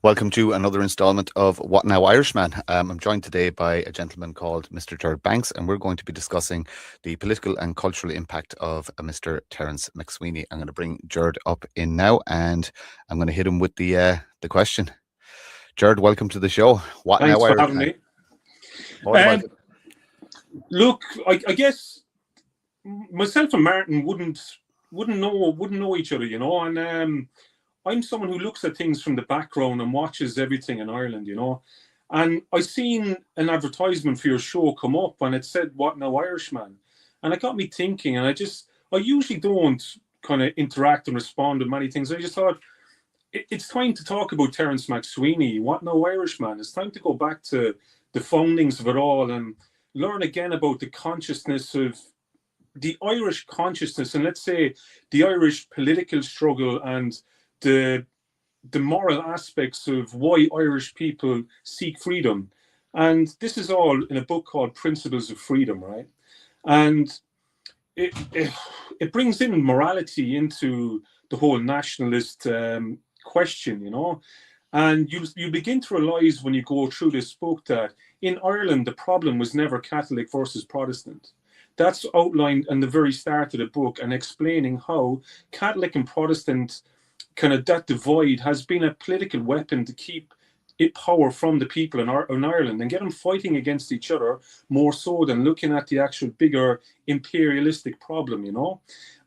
Welcome to another installment of What Now Irishman. I'm joined today by a gentleman called Mr. Gerard Banks, and we're going to be discussing the political and cultural impact of Mr. Terrance MacSwiney. I'm going to bring Gerard up in now, and I'm going to hit him with the question. Gerard, welcome to the show. What Now Thanks for having Irishman? me. What about Um, Look, I guess myself and Martin wouldn't know each other, and I'm someone who looks at things from the background and watches everything in Ireland. And I seen an advertisement for your show come up, and it said "What Now Irishman," and it got me thinking. And I usually don't kind of interact and respond to many things. I just thought it's time to talk about Terrance MacSwiney, What Now Irishman. It's time to go back to the foundings of it all and learn again about the consciousness of the Irish consciousness, and let's say the Irish political struggle and the moral aspects of why Irish people seek freedom. And this is all in a book called Principles of Freedom, right? And it brings in morality into the whole nationalist question. And you begin to realize when you go through this book that in Ireland, the problem was never Catholic versus Protestant. That's outlined in the very start of the book and explaining how Catholic and Protestant, kind of that divide, has been a political weapon to keep it power from the people in Ireland and get them fighting against each other more so than looking at the actual bigger imperialistic problem.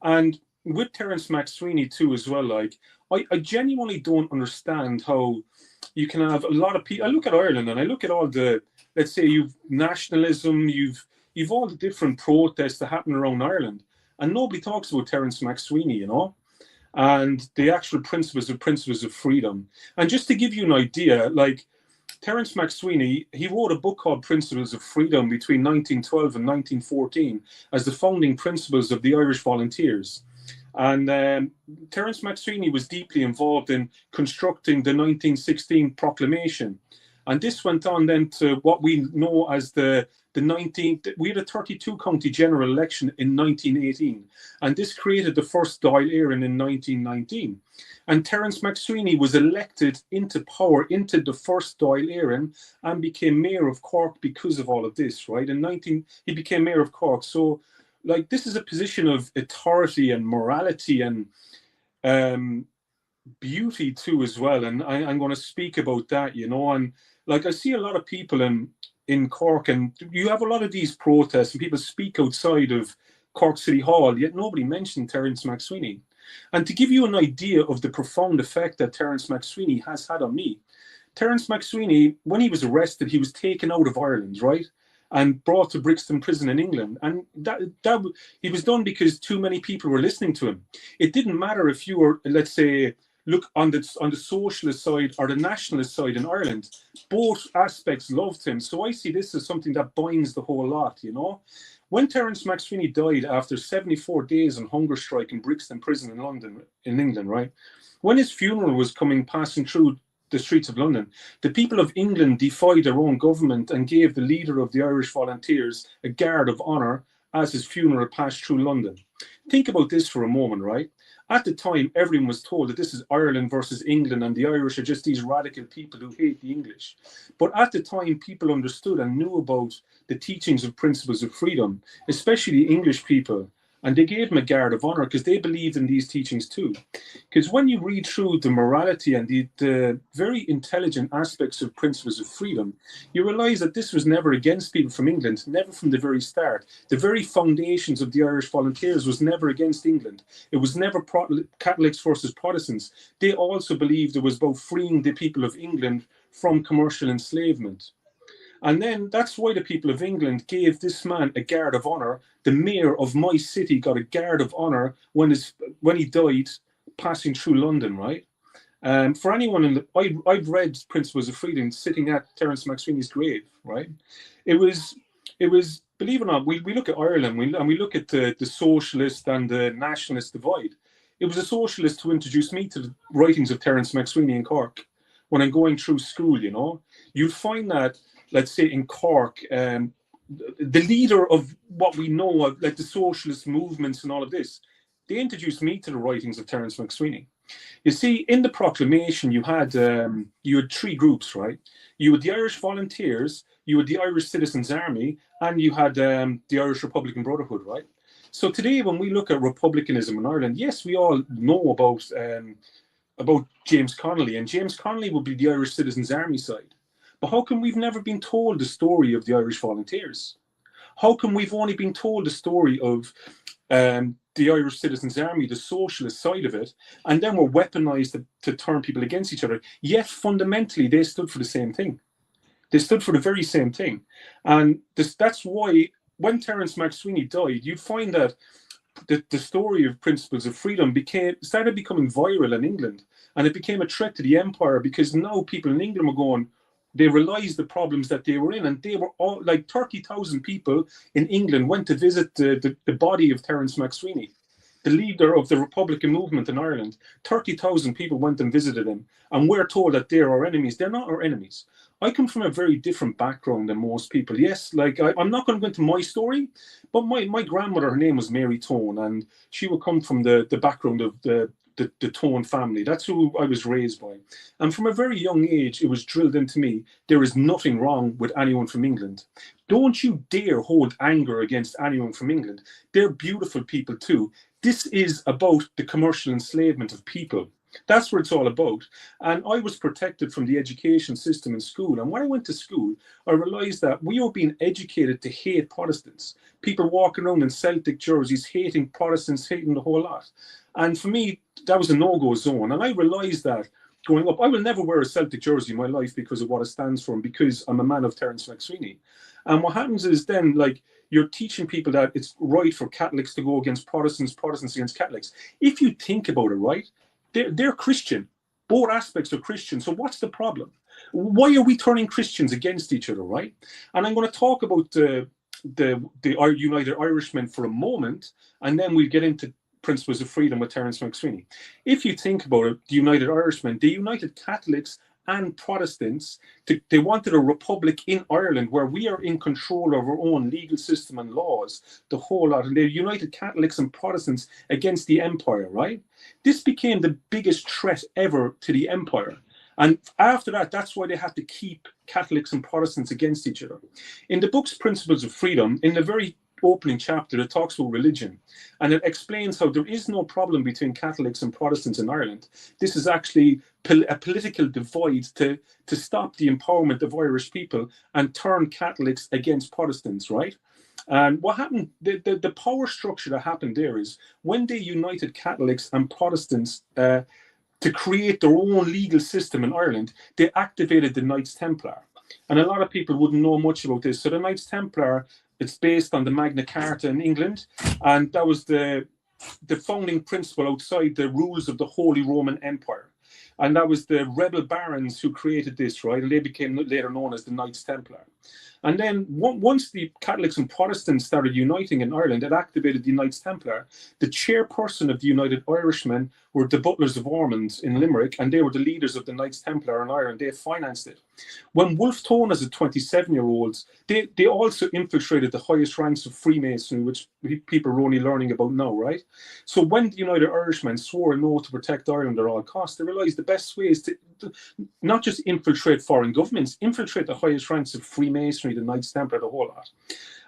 And with Terrance MacSwiney too as well, like I genuinely don't understand how you can have a lot of people. I look at Ireland and I look at all the, let's say you've nationalism, you've all the different protests that happen around Ireland, and nobody talks about Terrance MacSwiney, and the actual principles of freedom. And just to give you an idea, like Terrance MacSwiney, he wrote a book called Principles of Freedom between 1912 and 1914 as the founding principles of the Irish Volunteers. And Terrance MacSwiney was deeply involved in constructing the 1916 proclamation. And this went on then to what we know as we had a 32 county general election in 1918. And this created the first Dáil Éireann in 1919. And Terrance MacSwiney was elected into power into the first Dáil Éireann and became mayor of Cork because of all of this, right? He became mayor of Cork. So, like, this is a position of authority and morality and beauty too as well. And I'm going to speak about that, and like I see a lot of people in Cork, and you have a lot of these protests and people speak outside of Cork City Hall, yet nobody mentioned Terrance MacSwiney. And to give you an idea of the profound effect that Terrance MacSwiney has had on me, Terrance MacSwiney, when he was arrested, he was taken out of Ireland, right? And brought to Brixton Prison in England. And that he was done because too many people were listening to him. It didn't matter if you were, let's say, look on the socialist side or the nationalist side in Ireland, both aspects loved him. So I see this as something that binds the whole lot. When Terrance MacSwiney died after 74 days on hunger strike in Brixton Prison in England, right? When his funeral was passing through the streets of London, the people of England defied their own government and gave the leader of the Irish Volunteers a guard of honour as his funeral passed through London. Think about this for a moment, right? At the time, everyone was told that this is Ireland versus England and the Irish are just these radical people who hate the English. But at the time, people understood and knew about the teachings of principles of freedom, especially the English people. And they gave him a guard of honour because they believed in these teachings too. Because when you read through the morality and the very intelligent aspects of principles of freedom, you realise that this was never against people from England, never from the very start. The very foundations of the Irish Volunteers was never against England. It was never Catholics versus Protestants. They also believed it was about freeing the people of England from commercial enslavement. And then that's why the people of England gave this man a guard of honour. The mayor of my city got a guard of honour when he died passing through London, right? For anyone I've read Principles of Freedom sitting at Terrance MacSwiney's grave, right? It was, believe it or not, we look at Ireland and we look at the socialist and the nationalist divide. It was a socialist who introduced me to the writings of Terrance MacSwiney in Cork when I'm going through school, You'd find that, let's say in Cork, the leader of what we know of, like the socialist movements and all of this, they introduced me to the writings of Terrance MacSwiney. You see, in the proclamation, you had three groups, right? You had the Irish Volunteers, you had the Irish Citizens Army, and you had the Irish Republican Brotherhood, right? So today, when we look at republicanism in Ireland, yes, we all know about James Connolly, and James Connolly would be the Irish Citizens Army side. But how come we've never been told the story of the Irish Volunteers? How come we've only been told the story of the Irish Citizens Army, the socialist side of it, and then we're weaponized to turn people against each other? Yet fundamentally, they stood for the same thing. They stood for the very same thing. And that's why when Terrance MacSwiney died, you'd find that the story of Principles of Freedom started becoming viral in England, and it became a threat to the empire, because now people in England were going, they realized the problems that they were in, and they were all like 30,000 people in England went to visit the body of Terrance MacSwiney, the leader of the Republican movement in Ireland. 30,000 people went and visited him, and we're told that they're our enemies. They're not our enemies. I come from a very different background than most people. Yes, like I'm not going to go into my story, but my grandmother, her name was Mary Tone, and she would come from the background of the Tone family. That's who I was raised by. And from a very young age, it was drilled into me, there is nothing wrong with anyone from England. Don't you dare hold anger against anyone from England. They're beautiful people too. This is about the commercial enslavement of people. That's what it's all about. And I was protected from the education system in school. And when I went to school, I realized that we were being educated to hate Protestants. People walking around in Celtic jerseys, hating Protestants, hating the whole lot. And for me, that was a no-go zone. And I realized that growing up, I will never wear a Celtic jersey in my life because of what it stands for and because I'm a man of Terrance MacSwiney. And what happens is then, like, you're teaching people that it's right for Catholics to go against Protestants, Protestants against Catholics. If you think about it, right, they're Christian. Both aspects are Christian. So what's the problem? Why are we turning Christians against each other, right? And I'm going to talk about the United Irishmen for a moment, and then we'll get into Principles of Freedom with Terrance MacSwiney. If you think about it, the United Irishmen, they united Catholics and Protestants. They wanted a republic in Ireland where we are in control of our own legal system and laws, the whole lot. And they united Catholics and Protestants against the empire, right? This became the biggest threat ever to the empire. And after that, that's why they had to keep Catholics and Protestants against each other. In the book's Principles of Freedom, in the very opening chapter, it talks about religion, and it explains how there is no problem between Catholics and Protestants in Ireland. This is actually a political divide to stop the empowerment of Irish people and turn Catholics against Protestants, right? And what happened, the power structure that happened there is when they united Catholics and Protestants to create their own legal system in Ireland, they activated the Knights Templar. And a lot of people wouldn't know much about this. So the Knights Templar, it's based on the Magna Carta in England, and that was the founding principle outside the rules of the Holy Roman Empire. And that was the rebel barons who created this, right? And they became later known as the Knights Templar. And then once the Catholics and Protestants started uniting in Ireland, it activated the Knights Templar. The chairperson of the United Irishmen were the Butlers of Ormond in Limerick, and they were the leaders of the Knights Templar in Ireland. They financed it. When Wolfe Tone, as a 27-year-old, they also infiltrated the highest ranks of Freemasonry, which people are only learning about now, right? So when the United Irishmen swore an oath to protect Ireland at all costs, they realized the best way is to not just infiltrate foreign governments, infiltrate the highest ranks of Freemasonry, the Knights Templar, the whole lot.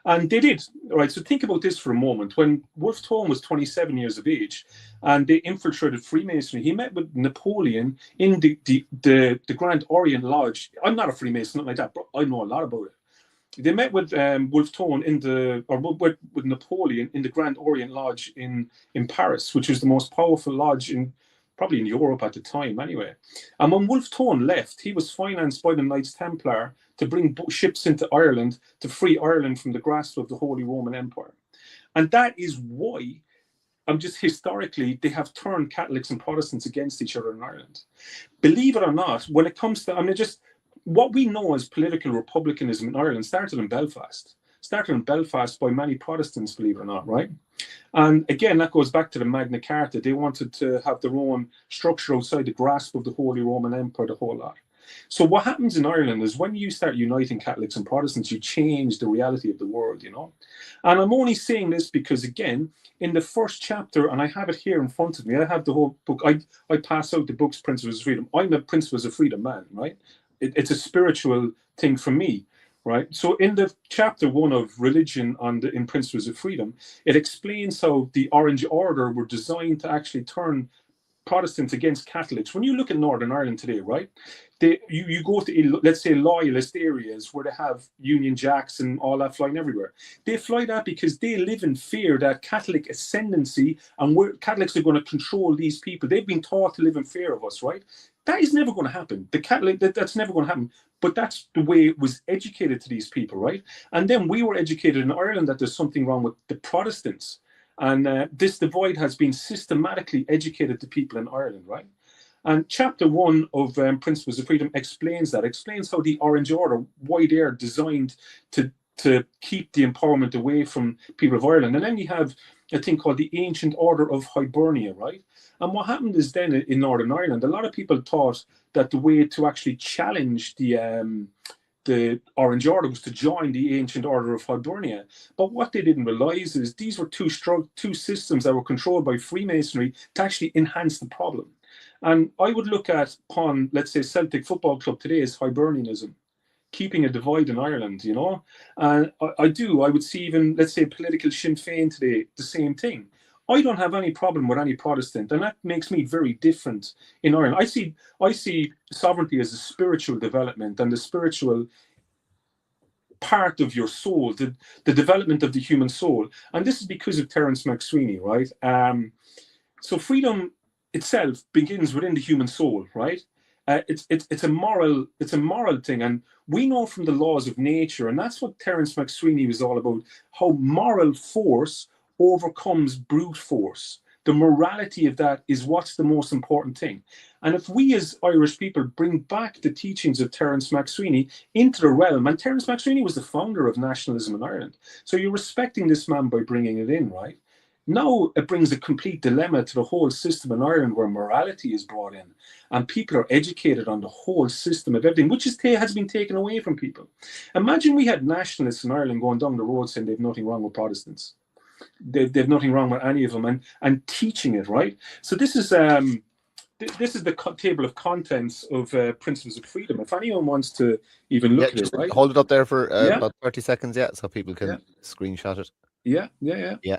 And they did, right? So think about this for a moment. When Wolfe Tone was 27 years of age and they infiltrated Freemasonry, he met with Napoleon in the Grand Orient Lodge. I'm not a Freemason, not like that, but I know a lot about it. They met with Wolfe Tone with Napoleon in the Grand Orient Lodge in Paris, which was the most powerful lodge probably in Europe at the time anyway. And when Wolfe Tone left, he was financed by the Knights Templar to bring ships into Ireland to free Ireland from the grasp of the Holy Roman Empire. And that is why, just historically, they have turned Catholics and Protestants against each other in Ireland. Believe it or not, when it comes to, what we know as political republicanism in Ireland started in Belfast. Started in Belfast by many Protestants, believe it or not, right? And again, that goes back to the Magna Carta. They wanted to have their own structure outside the grasp of the Holy Roman Empire, the whole lot. So what happens in Ireland is when you start uniting Catholics and Protestants, you change the reality of the world, you know. And I'm only saying this because, again, in the first chapter, and I have it here in front of me, I have the whole book. I pass out the books, Principles of Freedom. I'm a Principles of Freedom man, right? It's a spiritual thing for me, right? So in the chapter 1 of Religion in Principles of Freedom, it explains how the Orange Order were designed to actually turn Protestants against Catholics. When you look at Northern Ireland today, right, you go to, let's say, loyalist areas where they have Union Jacks and all that flying everywhere. They fly that because they live in fear that Catholic ascendancy and Catholics are going to control these people. They've been taught to live in fear of us, right? That is never going to happen. That's never going to happen. But that's the way it was educated to these people, right? And then we were educated in Ireland that there's something wrong with the Protestants. And this divide has been systematically educated to people in Ireland, right? And chapter 1 of Principles of Freedom explains how the Orange Order, why they're designed to keep the empowerment away from people of Ireland. And then you have a thing called the Ancient Order of Hibernia, right? And what happened is then in Northern Ireland, a lot of people thought that the way to actually challenge the Orange Order was to join the Ancient Order of Hibernia. But what they didn't realize is these were two systems that were controlled by Freemasonry to actually enhance the problem. And I would look upon, let's say, Celtic Football Club today as Hibernianism, keeping a divide in Ireland, you know. And I would see even, let's say, political Sinn Féin today, the same thing. I don't have any problem with any Protestant, and that makes me very different in Ireland. I see sovereignty as a spiritual development and the spiritual part of your soul, the development of the human soul. And this is because of Terrance MacSwiney, right? So freedom itself begins within the human soul, right? It's a moral thing, and we know from the laws of nature, and that's what Terrance MacSwiney was all about, how moral force overcomes brute force. The morality of that is what's the most important thing. And if we as Irish people bring back the teachings of Terrance MacSwiney into the realm, and Terrance MacSwiney was the founder of nationalism in Ireland, so you're respecting this man by bringing it in, right? Now it brings a complete dilemma to the whole system in Ireland where morality is brought in and people are educated on the whole system of everything, which has been taken away from people. Imagine we had nationalists in Ireland going down the road saying they've nothing wrong with Protestants. They've nothing wrong with any of them, and teaching it, right? So this is the table of contents of Principles of Freedom. If anyone wants to even look at it, right? Hold it up there for about 30 seconds, so people can screenshot it. Yeah.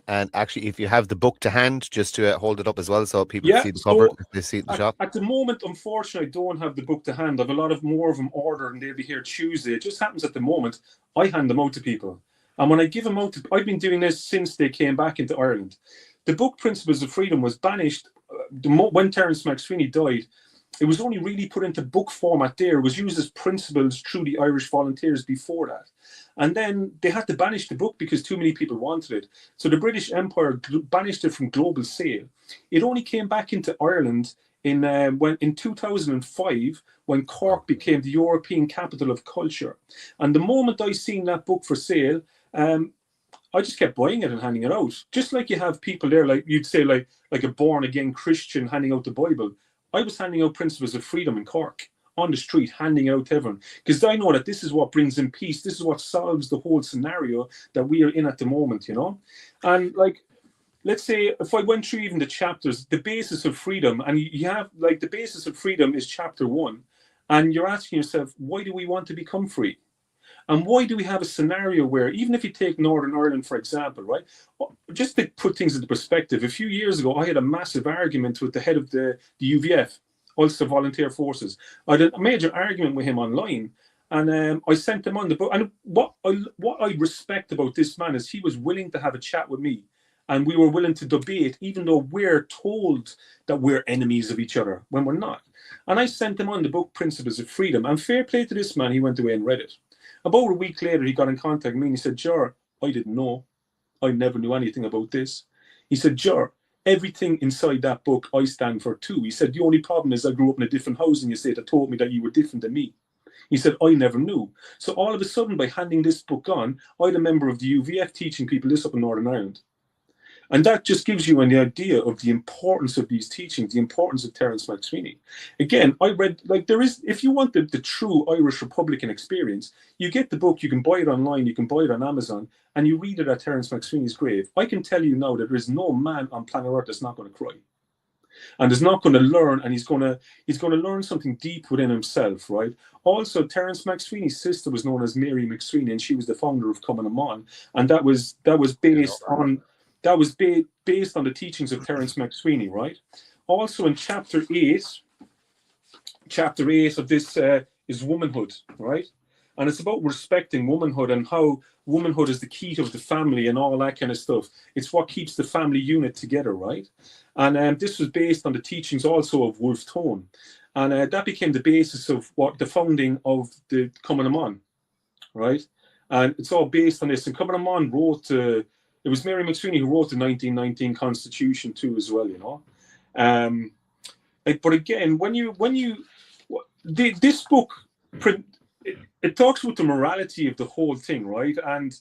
And actually, if you have the book to hand, just to hold it up as well, so people can see the cover. If they see it in the shop. At the moment, unfortunately, I don't have the book to hand. I have a lot more of them ordered, and they'll be here Tuesday. It just happens at the moment I hand them out to people. And when I give them out, I've been doing this since they came back into Ireland. The book Principles of Freedom was banished when Terrance MacSwiney died. It was only really put into book format there. It was used as principles through the Irish volunteers before that. And then they had to banish the book because too many people wanted it. So the British Empire banished it from global sale. It only came back into Ireland in 2005 when Cork became the European capital of culture. And the moment I seen that book for sale, I just kept buying it and handing it out. Just like you have people there, like you'd say, like a born-again Christian handing out the Bible. I was handing out Principles of Freedom in Cork on the street, handing it out to everyone, because I know that this is what brings in peace. This is what solves the whole scenario that we are in at the moment, you know? And like, let's say if I went through even the chapters, the basis of freedom, and you have like the basis of freedom is chapter 1, and you're asking yourself, why do we want to become free? And why do we have a scenario where, even if you take Northern Ireland, for example, right, just to put things into perspective, a few years ago, I had a massive argument with the head of the UVF, Ulster Volunteer Forces. I had a major argument with him online, and I sent him on the book. And what I respect about this man is he was willing to have a chat with me, and we were willing to debate, even though we're told that we're enemies of each other when we're not. And I sent him on the book Principles of Freedom, and fair play to this man, he went away and read it. About a week later, he got in contact with me and he said, Gerard, I didn't know. I never knew anything about this. He said, Gerard, everything inside that book I stand for too. He said, the only problem is I grew up in a different housing estate that told me that you were different than me. He said, I never knew. So all of a sudden, by handing this book on, I'm a member of the UVF teaching people this up in Northern Ireland. And that just gives you an idea of the importance of these teachings, the importance of Terrance MacSwiney. Again, I read, like, there is, if you want the true Irish Republican experience, you get the book, you can buy it online, you can buy it on Amazon, and you read it at Terrance MacSwiney's grave. I can tell you now that there is no man on planet Earth that's not going to cry and is not going to learn, and he's going to learn something deep within himself, right? Also, Terrance MacSwiney's sister was known as Mary MacSwiney, and she was the founder of Coming Amon, and that was based on based on the teachings of Terrance MacSwiney, right? Also, in chapter eight of this is womanhood, right? And it's about respecting womanhood and how womanhood is the key to the family and all that kind of stuff. It's what keeps the family unit together, right? And this was based on the teachings also of Wolfe Tone. And that became the basis of what the founding of the Coming Amon, right? And it's all based on this. And Coming Amon wrote, it was Mary MacSwiney who wrote the 1919 Constitution too, as well, you know. But again, this book, it talks about the morality of the whole thing, right? And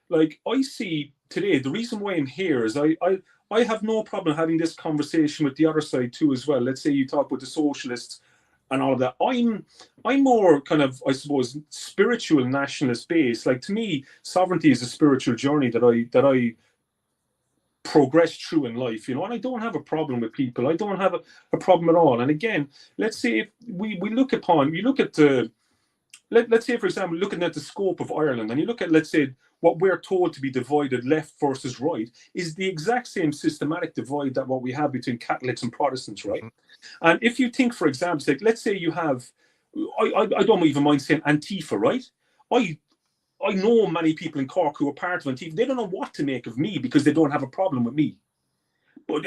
like I see today, the reason why I'm here is I have no problem having this conversation with the other side too as well. Let's say you talk with the socialists and all of that. I'm more kind of, I suppose, spiritual nationalist based. Like, to me, sovereignty is a spiritual journey that I progress through in life, you know, and I don't have a problem with people. I don't have a problem at all. And again, let's say if we look at the, let's say, for example, looking at the scope of Ireland, and you look at, let's say, what we're told to be divided left versus right is the exact same systematic divide that what we have between Catholics and Protestants, right? And if you think, for example, like, let's say you have, I don't even mind saying Antifa, right? I know many people in Cork who are part of Antifa. They don't know what to make of me because they don't have a problem with me. But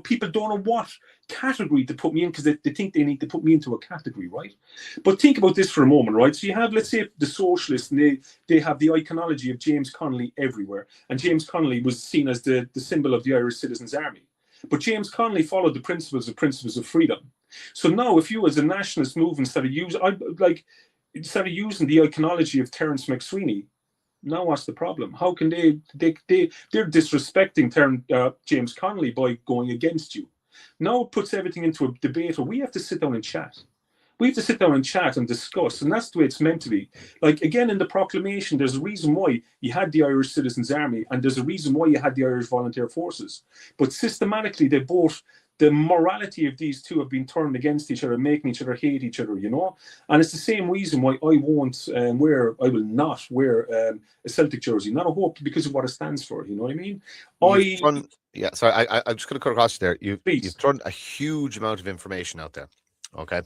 people don't know what category to put me in because they think they need to put me into a category, right? But think about this for a moment, right? So you have, let's say, the socialists, and they have the iconology of James Connolly everywhere. And James Connolly was seen as the symbol of the Irish Citizens Army. But James Connolly followed the principles of freedom. So now, if you as a nationalist movement started using the iconology of Terrance MacSwiney, now what's the problem? How can they're disrespecting James Connolly by going against you? Now it puts everything into a debate where we have to sit down and chat. We have to sit down and chat and discuss, and that's the way it's meant to be. Like, again, in the proclamation, there's a reason why you had the Irish Citizens Army, and there's a reason why you had the Irish Volunteer Forces. But systematically, the morality of these two have been turned against each other, making each other hate each other, you know? And it's the same reason why I will not wear a Celtic jersey, not a hope, because of what it stands for, you know what I mean? Sorry, I'm just going to cut across there. You've thrown a huge amount of information out there, okay?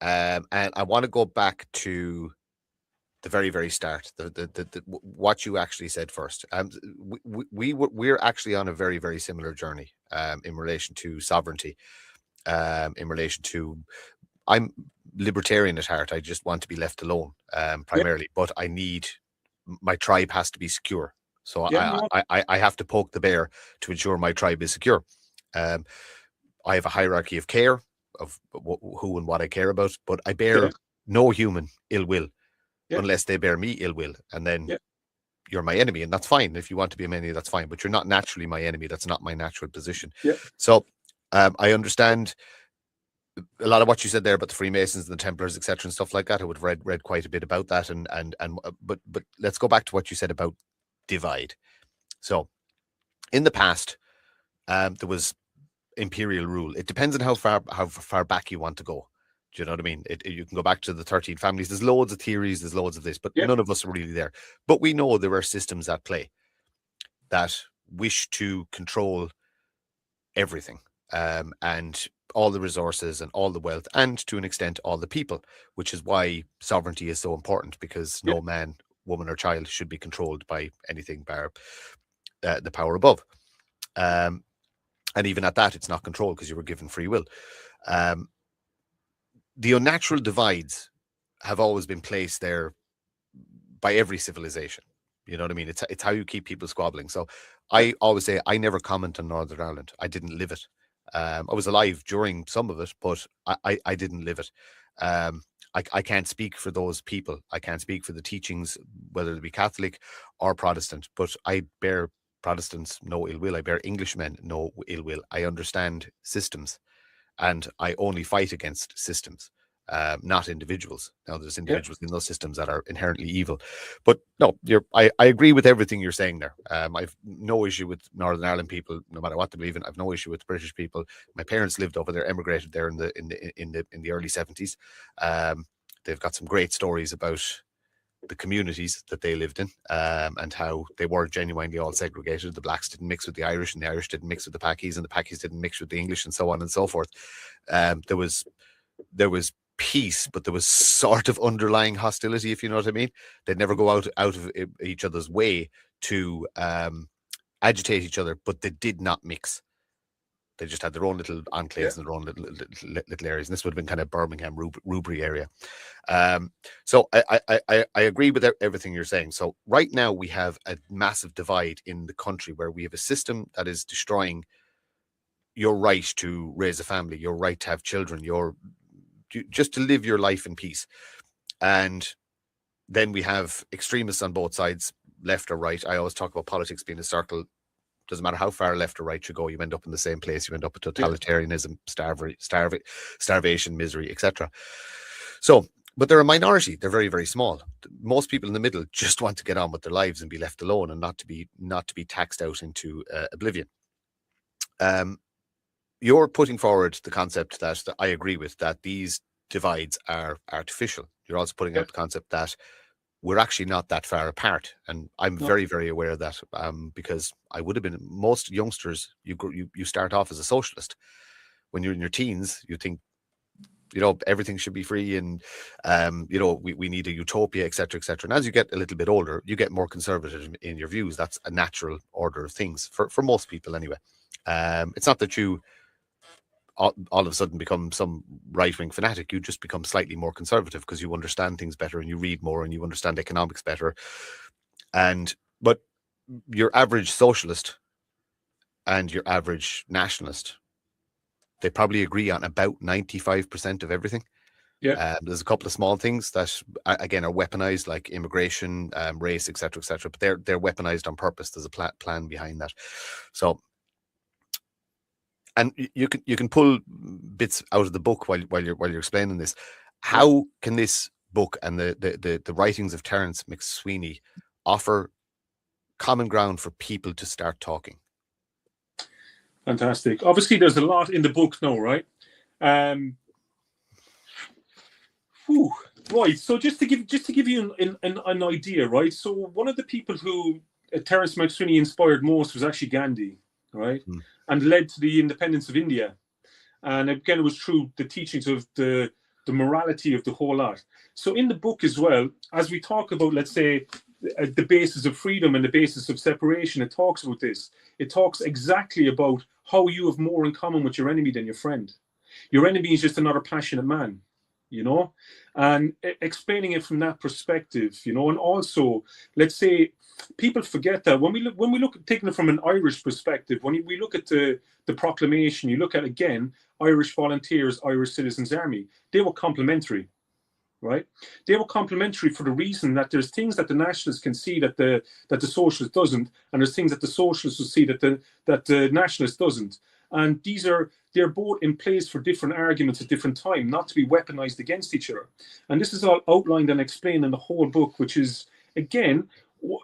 And I want to go back to the very, very start, the what you actually said first. We're actually on a very, very similar journey in relation to sovereignty, in relation to, I'm libertarian at heart. I just want to be left alone, primarily, but my tribe has to be secure. So I have to poke the bear to ensure my tribe is secure. I have a hierarchy of care of who and what I care about, but I bear no human ill will unless they bear me ill will. And then you're my enemy, and that's fine. If you want to be my enemy, that's fine, but you're not naturally my enemy. That's not my natural position. So I understand a lot of what you said there about the Freemasons and the Templars, etc., and stuff like that. I would have read quite a bit about that, but let's go back to what you said about divide. So in the past, there was imperial rule. It depends on how far back you want to go. Do you know what I mean? You can go back to the 13 families. There's loads of theories, there's loads of this, but none of us are really there. But we know there are systems at play that wish to control everything, and all the resources and all the wealth, and to an extent all the people, which is why sovereignty is so important, because no man, woman or child should be controlled by anything bar the power above. And even at that, it's not control because you were given free will. The unnatural divides have always been placed there by every civilization. You know what I mean? It's how you keep people squabbling. So I always say I never comment on Northern Ireland. I didn't live it. I was alive during some of it, but I didn't live it. I can't speak for those people. I can't speak for the teachings, whether it be Catholic or Protestant, but I bear Protestants no ill will. I bear Englishmen no ill will. I understand systems, and I only fight against systems, not individuals. Now, there's Yeah. individuals in those systems that are inherently evil, but no, I agree with everything you're saying there. I've no issue with Northern Ireland people, no matter what they believe in. I've no issue with British people. My parents lived over there, emigrated there in the early 70s. They've got some great stories about the communities that they lived in, and how they were genuinely all segregated. The blacks didn't mix with the Irish, and the Irish didn't mix with the Pakis, and the Pakis didn't mix with the English, and so on and so forth. There was peace, but there was sort of underlying hostility, if you know what I mean. They'd never go out of each other's way to agitate each other, but they did not mix. They just had their own little enclaves and their own little areas. And this would have been kind of Birmingham, Rubery area. So I agree with everything you're saying. So right now we have a massive divide in the country where we have a system that is destroying your right to raise a family, your right to have children, just to live your life in peace. And then we have extremists on both sides, left or right. I always talk about politics being a circle. Doesn't matter how far left or right you go, you end up in the same place. You end up with totalitarianism, starvation, misery, etc. So, but they're a minority. They're very, very small. Most people in the middle just want to get on with their lives and be left alone, and not to be taxed out into oblivion. You're putting forward the concept that I agree with, that these divides are artificial. You're also putting out the concept that we're actually not that far apart, and I'm very, very aware of that, because I would have been. Most youngsters, you start off as a socialist. When you're in your teens, you think, everything should be free, and we need a utopia, etc., etc. And as you get a little bit older, you get more conservative in your views. That's a natural order of things for most people, anyway. It's not that you all of a sudden become some right-wing fanatic. You just become slightly more conservative because you understand things better, and you read more, and you understand economics better. But your average socialist and your average nationalist, they probably agree on about 95% of everything. There's a couple of small things that again are weaponized, like immigration, race, etc., etc. But they're weaponized on purpose. There's a plan behind that. So. And you can pull bits out of the book while you're explaining this. How can this book and the writings of Terrance MacSwiney offer common ground for people to start talking? Fantastic. Obviously, there's a lot in the book now, right? Right. So just to give you an idea, right? So one of the people who Terrance MacSwiney inspired most was actually Gandhi, right? And led to the independence of India. And again, it was through the teachings of the morality of the whole lot. So in the book as well, as we talk about, let's say, the basis of freedom and the basis of separation, it talks about this. It talks exactly about how you have more in common with your enemy than your friend. Your enemy is just another passionate man, and explaining it from that perspective, and also, let's say, people forget that when we look at taking it from an Irish perspective, when we look at the proclamation, you look at, again, Irish Volunteers, Irish Citizens Army, they were complementary, right? They were complementary for the reason that there's things that the nationalists can see that the socialist doesn't, and there's things that the socialists will see that the nationalist doesn't. And they're both in place for different arguments at different time, not to be weaponized against each other. And this is all outlined and explained in the whole book, which is, again,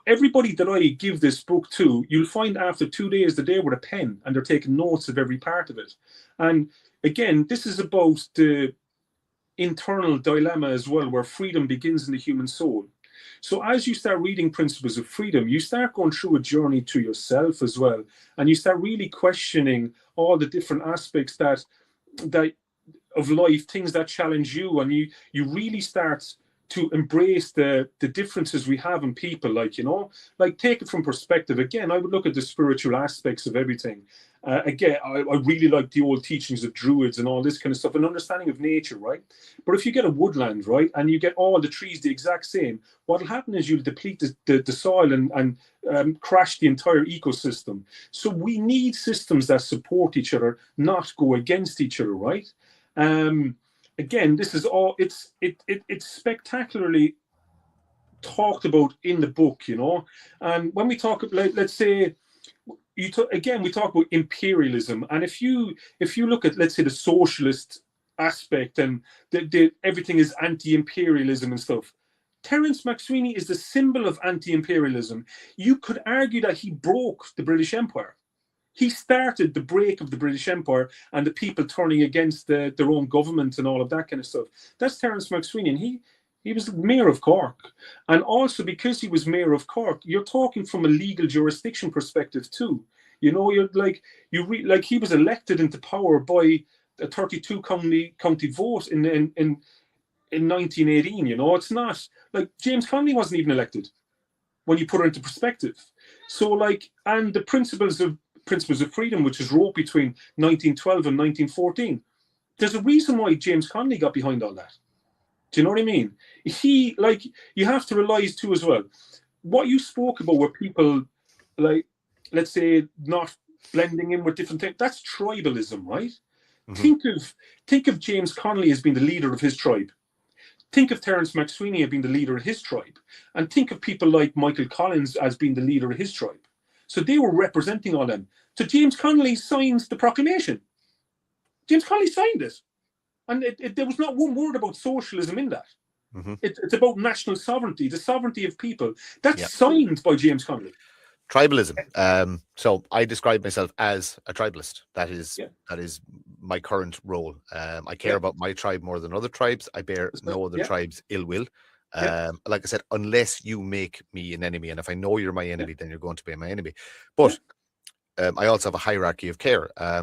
everybody that I give this book to, you'll find after 2 days they're there with a pen and they're taking notes of every part of it. And again, this is about the internal dilemma as well, where freedom begins in the human soul. So as you start reading Principles of Freedom, you start going through a journey to yourself as well, and you start really questioning all the different aspects that of life, things that challenge you, and you really start to embrace the differences we have in people, like take it from perspective. Again, I would look at the spiritual aspects of everything. Again, I really like the old teachings of druids and all this kind of stuff, an understanding of nature, right? But if you get a woodland, right, and you get all the trees the exact same, what'll happen is you'll deplete the soil and crash the entire ecosystem. So we need systems that support each other, not go against each other, right? Again, this is all, it's spectacularly talked about in the book, and when we talk about, let's say, again, we talk about imperialism, and if you look at, let's say, the socialist aspect, and everything is anti-imperialism and stuff. Terrance MacSwiney is the symbol of anti-imperialism. You could argue that he broke the British Empire. He started the break of the British Empire and the people turning against their own government and all of that kind of stuff. That's Terrance MacSwiney, and he was mayor of Cork. And also, because he was mayor of Cork, you're talking from a legal jurisdiction perspective too. You know, you're like he was elected into power by a 32 county vote in 1918. You know, it's not like James Connolly wasn't even elected when you put it into perspective. So, like, and the principles of freedom, which is wrote between 1912 and 1914. There's a reason why James Connolly got behind all that. Do you know what I mean? You have to realize too as well, what you spoke about where people, like, let's say, not blending in with different things, that's tribalism, right? Mm-hmm. Think of James Connolly as being the leader of his tribe. Think of Terrance MacSwiney as being the leader of his tribe. And think of people like Michael Collins as being the leader of his tribe. So they were representing all them. So James Connolly signs the proclamation. James Connolly signed it. And there was not one word about socialism in that. Mm-hmm. It's about national sovereignty, the sovereignty of people. That's signed by James Connolly. Tribalism. So I describe myself as a tribalist. That is my current role. I care about my tribe more than other tribes. I bear no other tribe's ill will. Like I said, unless you make me an enemy, and if I know you're my enemy, then you're going to be my enemy. But I also have a hierarchy of care. I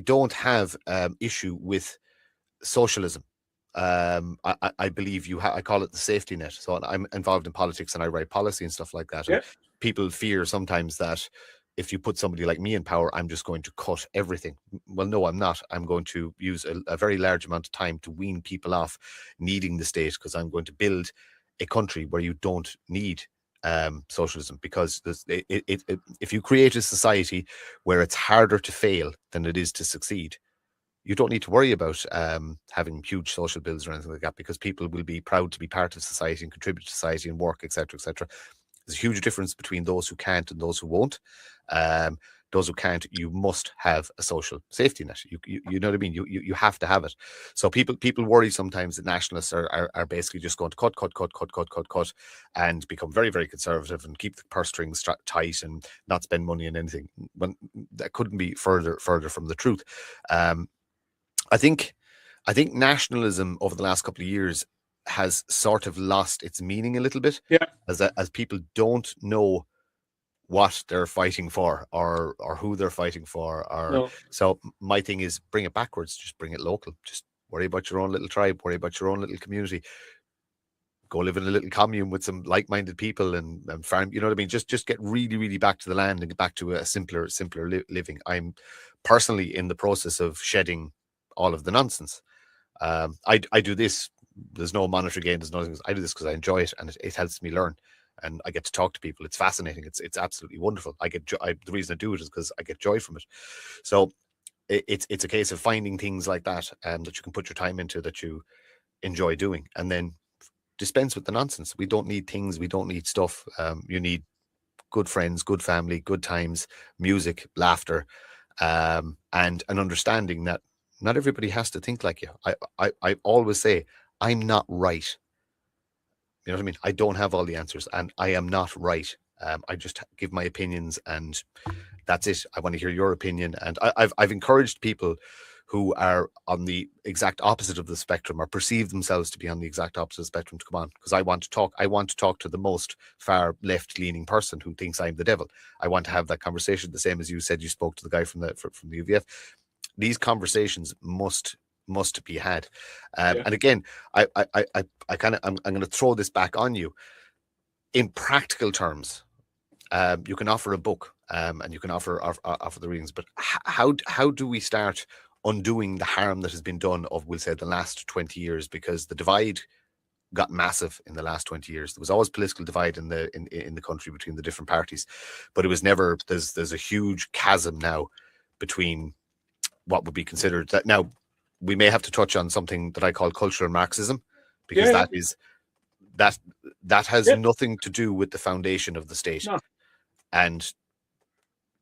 don't have issue with socialism. I believe I call it the safety net. So I'm involved in politics and I write policy and stuff like that. And people fear sometimes that if you put somebody like me in power, I'm just going to cut everything. Well, no, I'm not. I'm going to use a very large amount of time to wean people off needing the state, because I'm going to build a country where you don't need socialism, because if you create a society where it's harder to fail than it is to succeed, you don't need to worry about having huge social bills or anything like that, because people will be proud to be part of society and contribute to society and work, etc., etc. There's a huge difference between those who can't and those who won't. Those who can't, you must have a social safety net. You know what I mean? You have to have it. So people worry sometimes that nationalists are basically just going to cut, and become very, very conservative and keep the purse strings tight and not spend money on anything. When that couldn't be further from the truth. I think nationalism over the last couple of years has sort of lost its meaning a little bit. As people don't know what they're fighting for or who they're fighting for. So my thing is, bring it backwards. Just bring it local. Just worry about your own little tribe. Worry about your own little community. Go live in a little commune with some like-minded people and farm. You know what I mean? Just get really, really back to the land and get back to a simpler living. I'm personally in the process of shedding all of the nonsense. I do this. There's no monetary gain. There's nothing. I do this because I enjoy it, and it helps me learn, and I get to talk to people. It's fascinating. It's absolutely wonderful. The reason I do it is because I get joy from it. So it's a case of finding things like that that you can put your time into, that you enjoy doing, and then dispense with the nonsense. We don't need things. We don't need stuff. You need good friends, good family, good times, music, laughter, and an understanding that not everybody has to think like you. I always say, I'm not right. You know what I mean? I don't have all the answers, and I am not right. I just give my opinions, and that's it. I want to hear your opinion. And I've encouraged people who are on the exact opposite of the spectrum, or perceive themselves to be on the exact opposite of the spectrum, to come on, because I want to talk. I want to talk to the most far left-leaning person who thinks I'm the devil. I want to have that conversation, the same as you said you spoke to the guy from the UVF. These conversations must be had. And again, I'm going to throw this back on you. In practical terms, you can offer a book, and you can offer the readings, but how do we start undoing the harm that has been done of, we'll say, the last 20 years? Because the divide got massive in the last 20 years. There was always political divide in the country between the different parties, but it was never. There's a huge chasm now between what would be considered that. Now we may have to touch on something that I call cultural Marxism, because that has nothing to do with the foundation of the state. No. And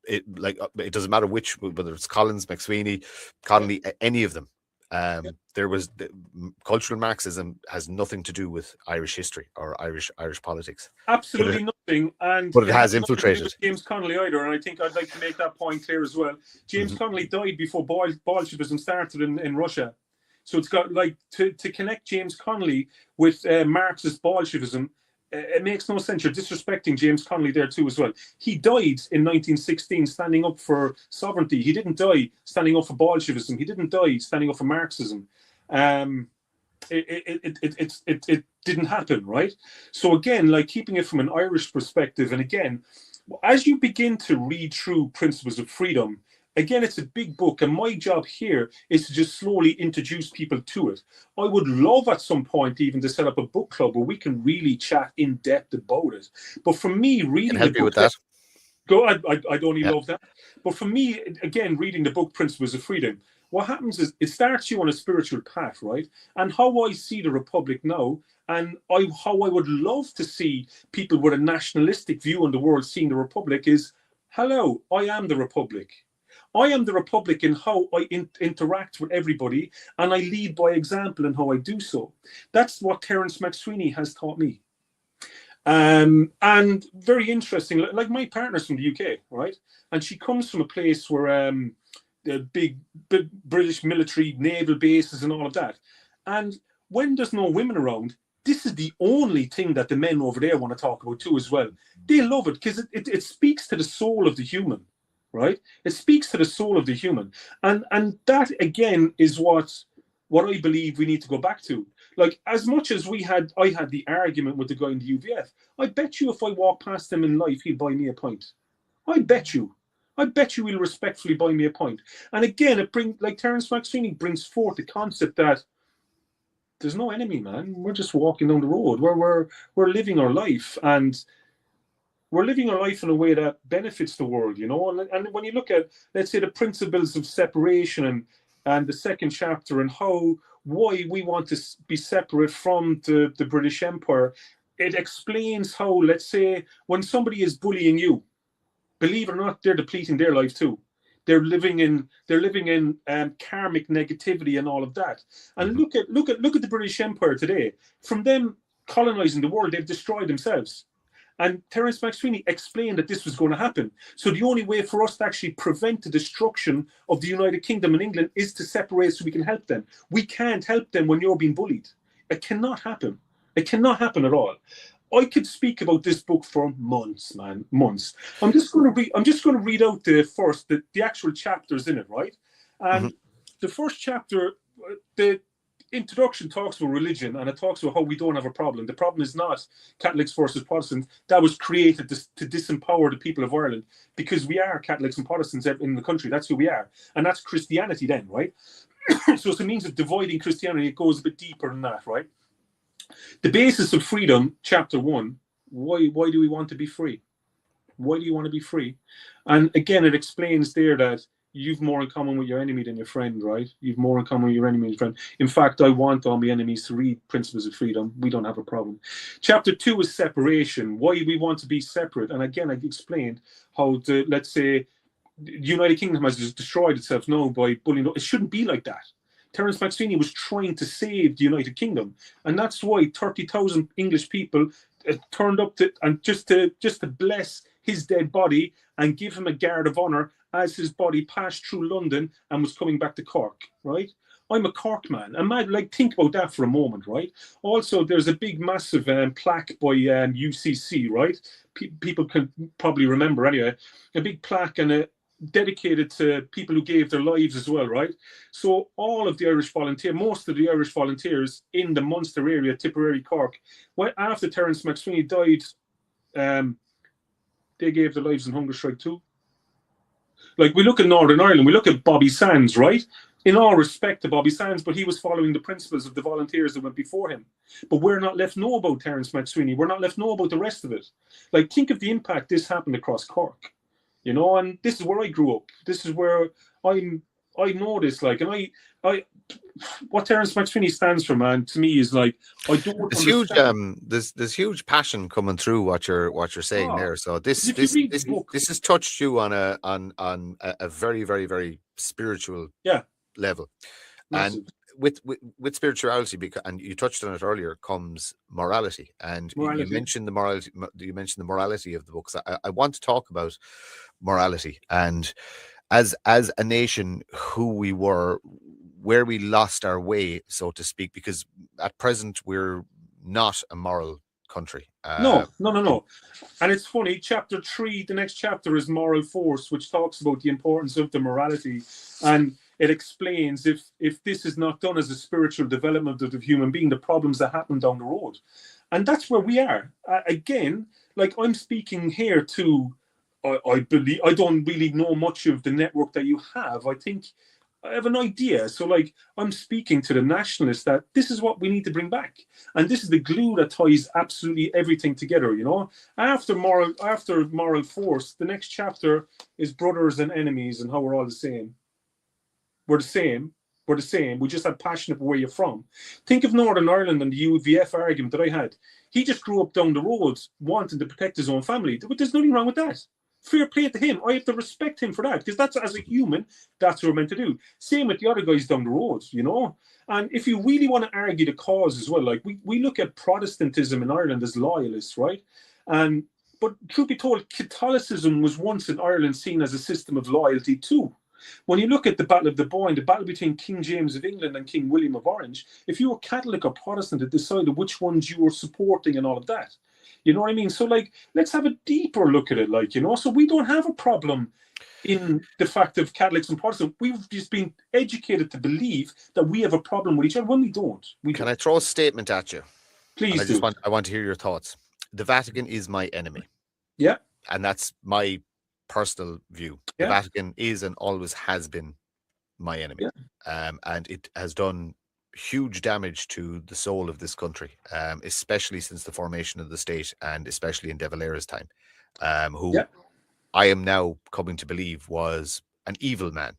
it doesn't matter whether it's Collins, MacSwiney, Connolly, any of them. There was cultural Marxism has nothing to do with Irish history or Irish politics. Absolutely nothing, but it has nothing to do infiltrated. with James Connolly either, and I think I'd like to make that point clear as well. James Connolly died before Bolshevism started in Russia, so it's got like to connect James Connolly with Marxist Bolshevism. It makes no sense. You're disrespecting James Connolly there too as well. He died in 1916 standing up for sovereignty. He didn't die standing up for Bolshevism. He didn't die standing up for Marxism. It didn't happen, right? So again, like keeping it from an Irish perspective, and again, as you begin to read through Principles of Freedom, again, it's a big book, and my job here is to just slowly introduce people to it. I would love at some point even to set up a book club where we can really chat in depth about it. But for me, reading the book, with that. I'd only love that. But for me, again, reading the book Principles of Freedom, what happens is it starts you on a spiritual path, right? And how I see the Republic now, and how I would love to see people with a nationalistic view on the world seeing the Republic is, hello, I am the Republic. I am the Republic in how I interact with everybody, and I lead by example in how I do so. That's what Terrance MacSwiney has taught me. And very interesting, like my partner's from the UK, right? And she comes from a place where the big British military naval bases and all of that. And when there's no women around, this is the only thing that the men over there want to talk about too as well. They love it because it speaks to the soul of the human. Right? It speaks to the soul of the human. And that, again, is what I believe we need to go back to. Like, as much as I had the argument with the guy in the UVF, I bet you if I walk past him in life, he'll buy me a pint. I bet you he'll respectfully buy me a pint. And again, like Terrance MacSwiney brings forth the concept that there's no enemy, man. We're just walking down the road. We're living our life, and we're living our life in a way that benefits the world, you know. And when you look at, let's say, the principles of separation and the second chapter, and why we want to be separate from the British Empire, it explains how, let's say, when somebody is bullying you, believe it or not, they're depleting their life too. They're living in karmic negativity and all of that. And look at the British Empire today. From them colonizing the world, they've destroyed themselves. And Terrance MacSwiney explained that this was going to happen. So the only way for us to actually prevent the destruction of the United Kingdom and England is to separate so we can help them. We can't help them when you're being bullied. It cannot happen. It cannot happen at all. I could speak about this book for months, man, months. I'm just going to read out the actual chapters in it, right? And the first chapter, the introduction talks about religion, and it talks about how we don't have a problem. The problem is not Catholics versus Protestants. That was created to disempower the people of Ireland, because we are Catholics and Protestants in the country. That's who we are. And that's Christianity then, right? So it's a means of dividing Christianity. It goes a bit deeper than that, right? The basis of freedom, chapter 1, why do we want to be free? Why do you want to be free? And again, it explains there that you've more in common with your enemy than your friend, right? You've more in common with your enemy than your friend. In fact, I want all my enemies to read Principles of Freedom. We don't have a problem. Chapter 2 is separation. Why we want to be separate. And again, I explained how let's say, the United Kingdom has destroyed itself now by bullying. It shouldn't be like that. Terrance MacSwiney was trying to save the United Kingdom. And that's why 30,000 English people turned up just to bless his dead body and give him a guard of honour as his body passed through London and was coming back to Cork, right? I'm a Cork man. And think about that for a moment, right? Also, there's a big, massive plaque by UCC, right? People can probably remember anyway. A big plaque and dedicated to people who gave their lives as well, right? So all of the most of the Irish volunteers in the Munster area, Tipperary, Cork, after Terrance MacSwiney died, they gave their lives in hunger strike too. Like, we look at Northern Ireland, we look at Bobby Sands, right? In all respect to Bobby Sands, but he was following the principles of the volunteers that went before him. But we're not left know about Terrance MacSwiney. We're not left know about the rest of it. Like, think of the impact this happened across Cork, you know, and this is where I grew up. This is where I'm I know this, like, and I, what Terrance MacSwiney stands for, man, to me is like, I don't There's huge understand. there's huge passion coming through what you're saying Oh, there. So this if you this read the this book, this has touched you on a very, very, very spiritual yeah, level. And massive with spirituality, because, and you touched on it earlier, comes morality. And you morality. mentioned the morality. You mentioned the morality of the books. I want to talk about morality, and as a nation, who we were, where we lost our way, so to speak, because at present we're not a moral country. No, no, no, no. And it's funny, chapter 3, the next chapter is moral force, which talks about the importance of the morality. And it explains if this is not done as a spiritual development of the human being, the problems that happen down the road. And that's where we are. Again, like I'm speaking here to, I believe, I don't really know much of the network that you have. I think I have an idea. So, like, I'm speaking to the nationalists that this is what we need to bring back. And this is the glue that ties absolutely everything together, you know? After moral force, the next chapter is brothers and enemies and how we're all the same. We're the same. We're the same. We just have passion of where you're from. Think of Northern Ireland and the UVF argument that I had. He just grew up down the road wanting to protect his own family. But there's nothing wrong with that. Fair play to him. I have to respect him for that because that's, as a human, that's what we're meant to do. Same with the other guys down the road, you know. And if you really want to argue the cause as well, like we look at Protestantism in Ireland as loyalists, right? And but truth be told, Catholicism was once in Ireland seen as a system of loyalty too. When you look at the Battle of the Boyne, the battle between King James of England and King William of Orange, if you were Catholic or Protestant, it decided which ones you were supporting and all of that. You know what I mean? So, like, let's have a deeper look at it, like, you know, so we don't have a problem in the fact of Catholics and Protestants. We've just been educated to believe that we have a problem with each other when we don't. We Can don't. I throw a statement at you? And Please do. I want to hear your thoughts. The Vatican is my enemy, Yeah, and that's my personal view. The yeah, Vatican is and always has been my enemy, yeah, and it has done huge damage to the soul of this country, especially since the formation of the state, and especially in De Valera's time, who yeah, I am now coming to believe was an evil man,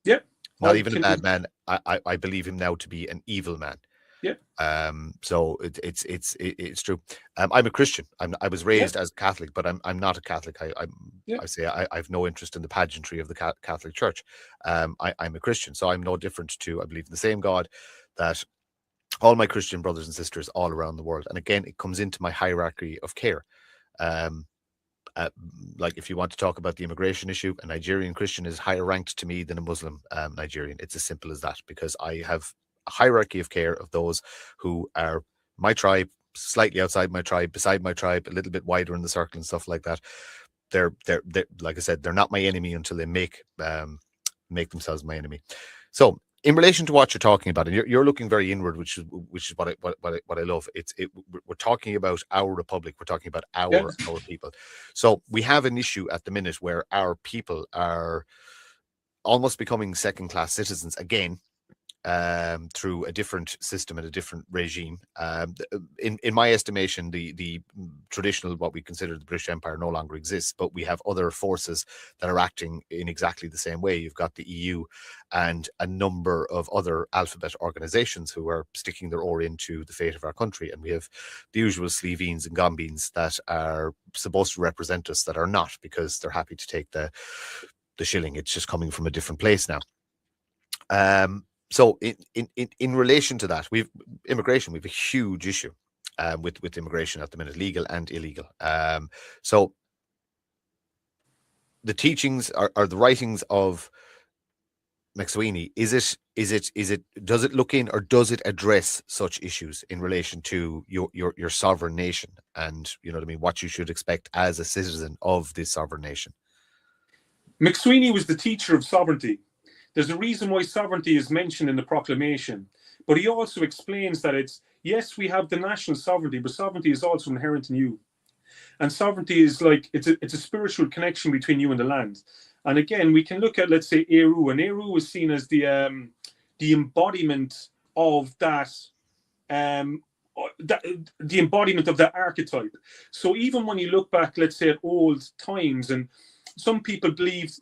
yeah. not I even a can. bad man. I believe him now to be an evil man. Yeah, So it's true. I'm a Christian. I was yeah, raised as a Catholic, but I'm not a Catholic. yeah. I say I have no interest in the pageantry of the Catholic Church. I'm a Christian, so I'm no different to, I believe in the same God that all my Christian brothers and sisters all around the world. And again, it comes into my hierarchy of care. Um, uh, like if you want to talk about the immigration issue, a Nigerian Christian is higher ranked to me than a Muslim Nigerian. It's as simple as that, because I have a hierarchy of care of those who are my tribe, slightly outside my tribe, beside my tribe, a little bit wider in the circle and stuff like that. They're like I said, they're not my enemy until they make themselves my enemy. So in relation to what you're talking about, and you're looking very inward, which is what I love. We're talking about our republic. We're talking about Yeah. our people. So we have an issue at the minute where our people are almost becoming second class citizens again, through a different system and a different regime. In my estimation, the traditional, what we consider the British Empire, no longer exists, but we have other forces that are acting in exactly the same way. You've got the EU and a number of other alphabet organizations who are sticking their oar into the fate of our country. And we have the usual Sleeveens and Gombeens that are supposed to represent us that are not, because they're happy to take the shilling. It's just coming from a different place now. So in relation to that, we've immigration. We've a huge issue with immigration at the minute, legal and illegal. So the teachings are the writings of MacSwiney. Is it? Does it look in, or does it address such issues in relation to your sovereign nation, and you know what I mean, what you should expect as a citizen of this sovereign nation? MacSwiney was the teacher of sovereignty. There's a reason why sovereignty is mentioned in the proclamation, but he also explains that it's, yes, we have the national sovereignty, but sovereignty is also inherent in you. And sovereignty is like, it's a spiritual connection between you and the land. And again, we can look at, let's say, Eru, and Eru is seen as the embodiment of um, the embodiment of that archetype. So even when you look back, let's say, at old times, and some people believe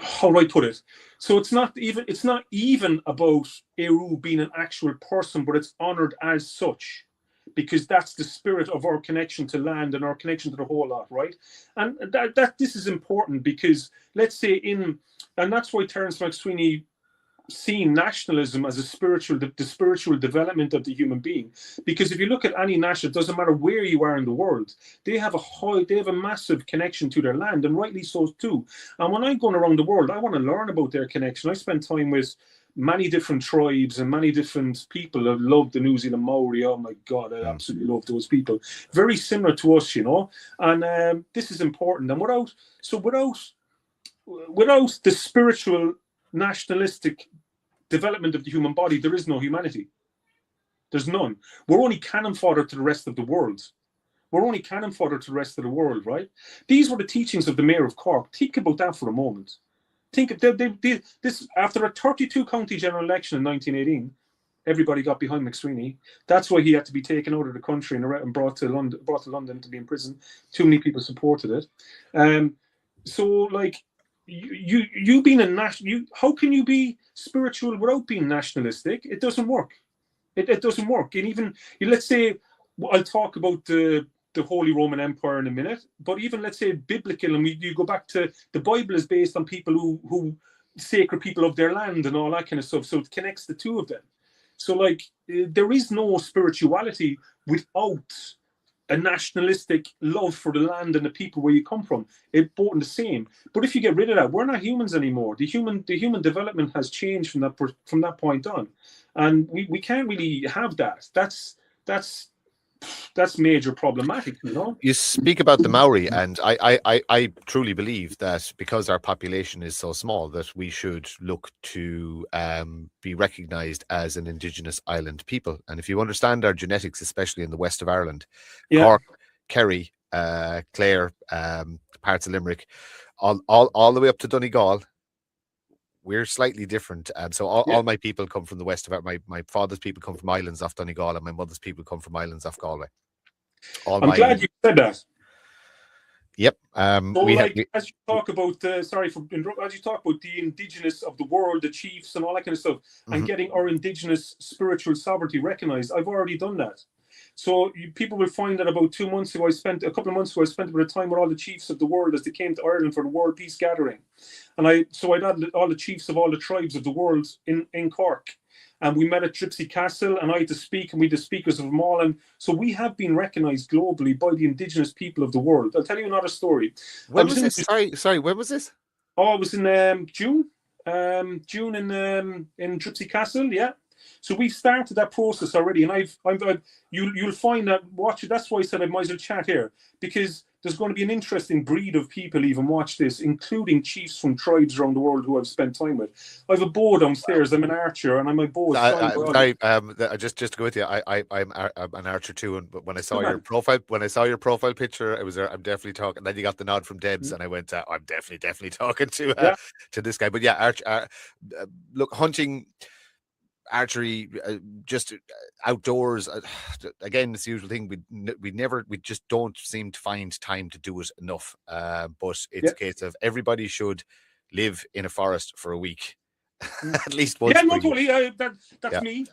how do I put it? So it's not even about Eru being an actual person, but it's honored as such, because that's the spirit of our connection to land and our connection to the whole lot, right? And that this is important, because let's say and that's why Terrance MacSwiney seen nationalism as the spiritual development of the human being. Because if you look at any nation, it doesn't matter where you are in the world, they have a massive connection to their land, and rightly so too. And when I'm going around the world, I want to learn about their connection. I spend time with many different tribes and many different people. I love the New Zealand Maori. Oh my God, I absolutely love those people. Very similar to us, And this is important. And without the spiritual nationalistic development of the human body, there is no humanity. There's none. We're only cannon fodder to the rest of the world. We're only cannon fodder to the rest of the world, right? These were the teachings of the Mayor of Cork. Think about that for a moment. Think of this after a 32 county general election in 1918. Everybody got behind MacSwiney. That's why he had to be taken out of the country and brought to London to be in prison. Too many people supported it. So like. You being how can you be spiritual without being nationalistic? It doesn't work. It doesn't work. And even let's say, I'll talk about the Holy Roman Empire in a minute, but even let's say biblical, and you go back to the Bible is based on people who sacred people of their land and all that kind of stuff. So it connects the two of them. So like there is no spirituality without a nationalistic love for the land and the people where you come from. It's both the same. But if you get rid of that, we're not humans anymore. The human development has changed from that point on, and we can't really have that. That's major problematic, You speak about the Maori, and I truly believe that because our population is so small, that we should look to be recognised as an Indigenous island people. And if you understand our genetics, especially in the west of Ireland, Cork, Kerry, Clare, parts of Limerick, all the way up to Donegal, we're slightly different. So all my people come from the west of my father's people come from islands off Donegal, and my mother's people come from islands off Galway. I'm glad you said that. Yep. As you talk about the indigenous of the world, the chiefs and all that kind of stuff, and getting our indigenous spiritual sovereignty recognized, I've already done that. So people will find that about 2 months ago, I spent a bit of time with all the chiefs of the world as they came to Ireland for the World Peace Gathering. And I'd had all the chiefs of all the tribes of the world in Cork. And we met at Gypsy Castle, and I had to speak, and we had the speakers of them all. And so we have been recognised globally by the indigenous people of the world. I'll tell you another story. When was this? Sorry, when was this? Oh, it was in June. June in Gypsy Castle, yeah. So we've started that process already, and you'll find that that's why I said I might as well chat here, because there's going to be an interesting breed of people even watch this, including chiefs from tribes around the world who I've spent time with. I have a bow downstairs. I'm an archer, and my bow is just to go with you, I'm an archer too. And when I saw your profile picture, I'm definitely talking. Then you got the nod from Debs, and I went, I'm definitely talking to this guy. But yeah, look, hunting, archery, just outdoors, again, it's the usual thing. We just don't seem to find time to do it enough. But it's a case of everybody should live in a forest for a week, at least once. Yeah, no, totally. That's me.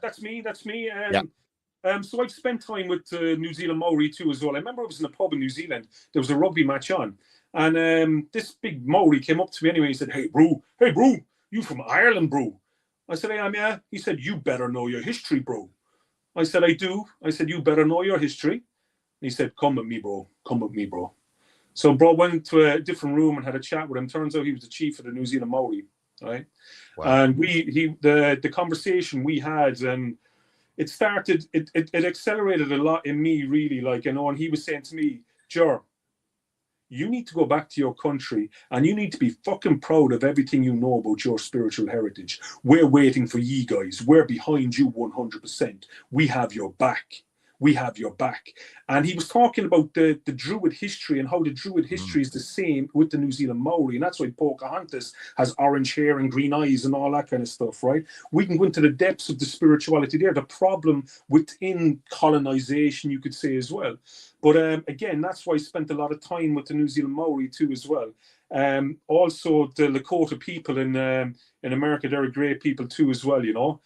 So I've spent time with New Zealand Maori too as well. I remember I was in a pub in New Zealand. There was a rugby match on, and this big Maori came up to me anyway. He said, hey bro, you from Ireland, bro? I said, I am, yeah. He said, you better know your history, bro. I said, I do. I said, you better know your history. And he said, come with me, bro. So bro went to a different room and had a chat with him. Turns out he was the chief of the New Zealand Maori, right? Wow. And the conversation we had, and it accelerated a lot in me, really, and he was saying to me, Ger, you need to go back to your country and you need to be fucking proud of everything you know about your spiritual heritage. We're waiting for ye guys. We're behind you 100%. We have your back. And he was talking about the Druid history and how the Druid history is the same with the New Zealand Maori. And that's why Pocahontas has orange hair and green eyes and all that kind of stuff, right? We can go into the depths of the spirituality there, the problem within colonization, you could say as well. But again, that's why I spent a lot of time with the New Zealand Maori too as well. Also, the Lakota people in America, they're a great people too as well, you know.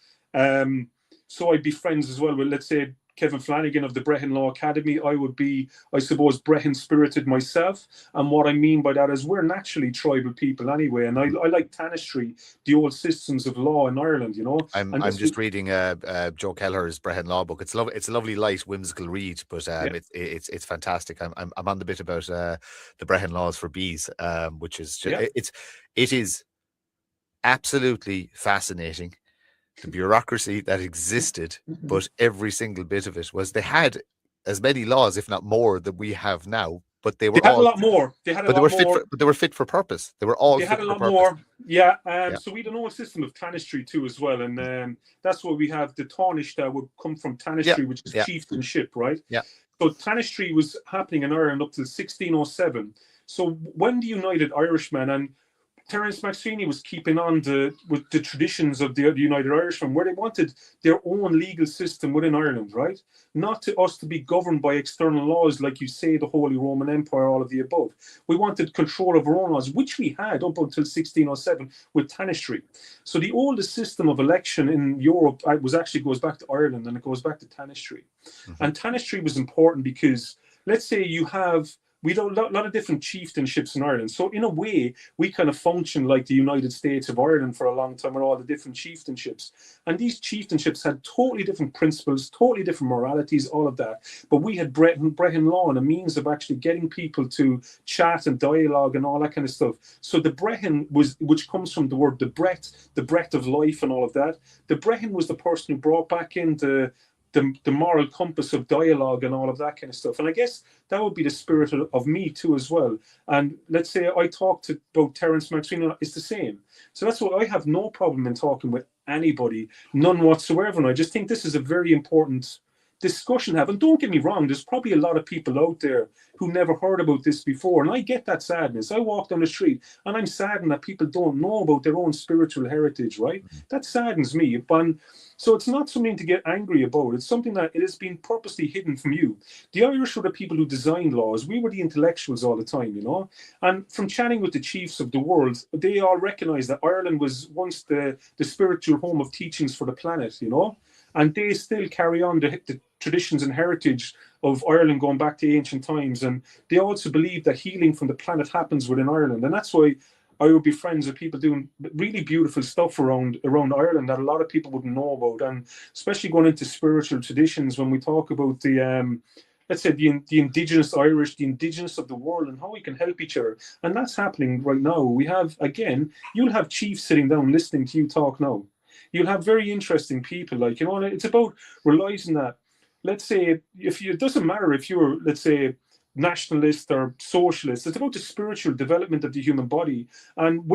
So I'd be friends as well with, let's say, Kevin Flanagan of the Brehon Law Academy. I would be, I suppose, Brehon spirited myself. And what I mean by that is we're naturally tribal people anyway. And I like Tanistry, the old systems of law in Ireland, you know. I'm just reading Joe Kelleher's Brehon Law book. It's a lovely, light, whimsical read, but it's fantastic. I'm on the bit about the Brehon laws for bees, which is just, it is absolutely fascinating. The bureaucracy that existed, but every single bit of it was, they had as many laws, if not more, than we have now. But they were had a lot more. They had a lot more. But they were fit for purpose. They were all. They had a lot more. Yeah. So we had an old system of Tanistry too as well, and that's why we have the Tánaiste that would come from Tanistry, which is chieftainship, right? Yeah. So Tanistry was happening in Ireland up till 1607. So when the United Irishmen, and Terrance MacSwiney was keeping on with the traditions of the United Irishmen, where they wanted their own legal system within Ireland, right? Not to us to be governed by external laws, like you say, the Holy Roman Empire, all of the above. We wanted control of our own laws, which we had up until 1607 with Tanistry. So the oldest system of election in Europe goes back to Ireland, and it goes back to Tanistry. And Tanistry was important because, let's say we had a lot of different chieftainships in Ireland. So in a way, we kind of function like the United States of Ireland for a long time with all the different chieftainships. And these chieftainships had totally different principles, totally different moralities, all of that. But we had Brehon law and a means of actually getting people to chat and dialogue and all that kind of stuff. So the Brehon which comes from the word the breath of life and all of that. The Brehon was the person who brought back in the moral compass of dialogue and all of that kind of stuff. And I guess that would be the spirit of me too as well. And let's say I talked about Terrance MacSwiney, it's the same. So that's why I have no problem in talking with anybody, none whatsoever. And I just think this is a very important discussion to have. And don't get me wrong, there's probably a lot of people out there who never heard about this before. And I get that sadness. I walk down the street and I'm saddened that people don't know about their own spiritual heritage, right? That saddens me. So it's not something to get angry about. It's something that it has been purposely hidden from you. The Irish were the people who designed laws. We were the intellectuals all the time, you know. And from chatting with the chiefs of the world, they all recognized that Ireland was once the spiritual home of teachings for the planet, you know. And they still carry on the traditions and heritage of Ireland going back to ancient times. And they also believe that healing from the planet happens within Ireland. And that's why I would be friends with people doing really beautiful stuff around Ireland that a lot of people wouldn't know about. And especially going into spiritual traditions, when we talk about the let's say the indigenous Irish, the indigenous of the world, and how we can help each other. And that's happening right now. We have, again, you'll have chiefs sitting down listening to you talk now. You'll have very interesting people, like, you know, it's about realizing that, let's say, it doesn't matter if you're, let's say, nationalist or socialist, it's about the spiritual development of the human body. And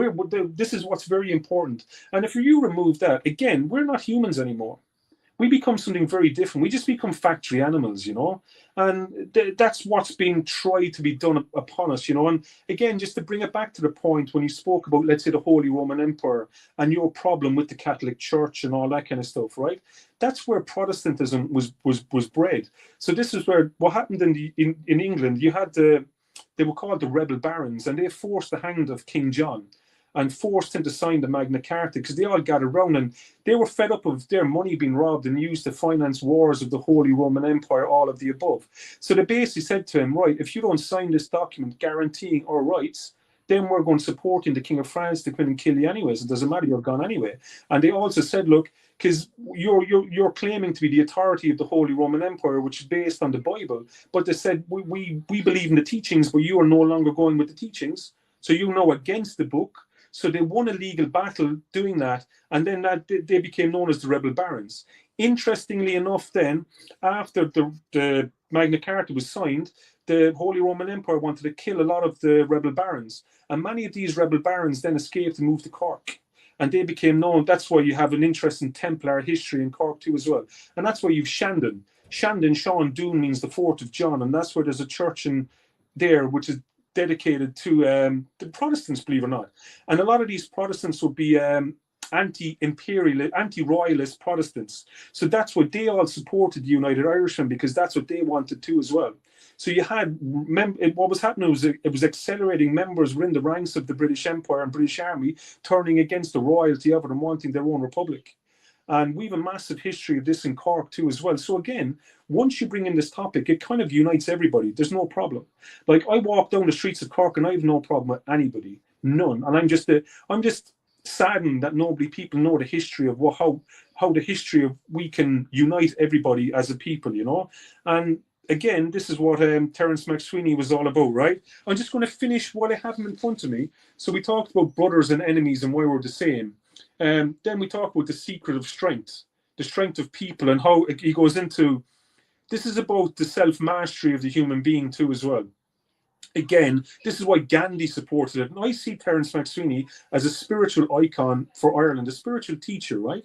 this is what's very important. And if you remove that, again, we're not humans anymore. We become something very different. We just become factory animals, you know, and that's what's being tried to be done upon us, you know. And again, just to bring it back to the point when you spoke about, let's say, the Holy Roman Empire and your problem with the Catholic Church and all that kind of stuff, right? That's where Protestantism was bred. So this is where what happened in England. You had they were called the rebel barons, and they forced the hand of King John and forced him to sign the Magna Carta, because they all gathered around and they were fed up of their money being robbed and used to finance wars of the Holy Roman Empire, all of the above. So they basically said to him, right, if you don't sign this document guaranteeing our rights, then we're going supporting the King of France to come in and kill you anyways. It doesn't matter, you're gone anyway. And they also said, look, because you're claiming to be the authority of the Holy Roman Empire, which is based on the Bible, but they said, we believe in the teachings, but you are no longer going with the teachings, so you know against the book. So they won a legal battle doing that, and then they became known as the rebel barons. Interestingly enough, then, after the Magna Carta was signed, the Holy Roman Empire wanted to kill a lot of the rebel barons, and many of these rebel barons then escaped and moved to Cork, and they became known. That's why you have an interesting Templar history in Cork too as well, and that's why you've Shandon. Sean Doon means the 4th of John, and that's where there's a church in there which is dedicated to the Protestants, believe it or not. And a lot of these Protestants would be anti-imperialist, anti-royalist Protestants. So that's what they all supported the United Irishmen, because that's what they wanted too as well. So you had what was happening was it was accelerating. Members were in the ranks of the British Empire and British Army turning against the royalty of it and wanting their own republic. And we have a massive history of this in Cork too as well. So again, once you bring in this topic, it kind of unites everybody. There's no problem. Like I walk down the streets of Cork and I have no problem with anybody, none. And I'm just saddened that people know the history of how the history of we can unite everybody as a people, you know. And again, this is what Terrance MacSwiney was all about, right? I'm just going to finish what I have in front of me. So we talked about brothers and enemies and why we're the same. Then we talk about the secret of strength, the strength of people, and how he goes into, this is about the self-mastery of the human being too as well. Again, this is why Gandhi supported it. And I see Terrance MacSwiney as a spiritual icon for Ireland, a spiritual teacher, right?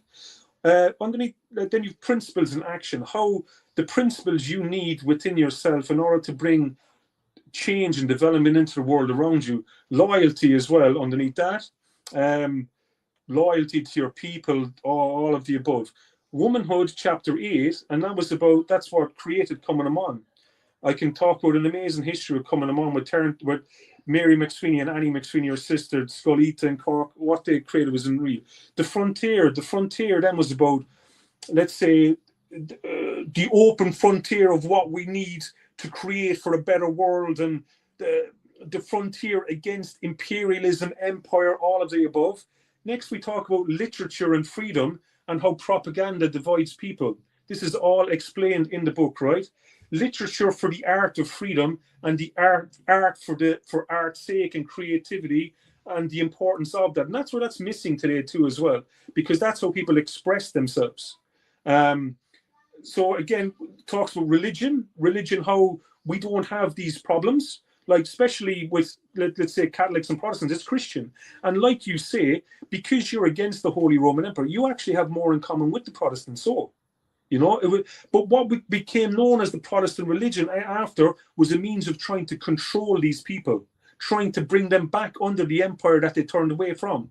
Underneath, then you've principles in action, how the principles you need within yourself in order to bring change and development into the world around you. Loyalty as well underneath that. Loyalty to your people, all of the above. Womanhood, chapter 8, and that's what created Coming Amon. I can talk about an amazing history of Coming Amon with Mary MacSwiney and Annie MacSwiney, her sister, Scolita and Cork. What they created was unreal. The frontier then was about, let's say, the open frontier of what we need to create for a better world, and the frontier against imperialism, empire, all of the above. Next, we talk about literature and freedom and how propaganda divides people. This is all explained in the book, right? Literature for the art of freedom, and the art for art's sake and creativity, and the importance of that. And that's where that's missing today too as well, because that's how people express themselves. So again, talks about religion, how we don't have these problems, like especially with, let's say, Catholics and Protestants. It's Christian. And like you say, because you're against the Holy Roman Empire, you actually have more in common with the Protestants. So, you know, but what became known as the Protestant religion after was a means of trying to control these people, trying to bring them back under the empire that they turned away from.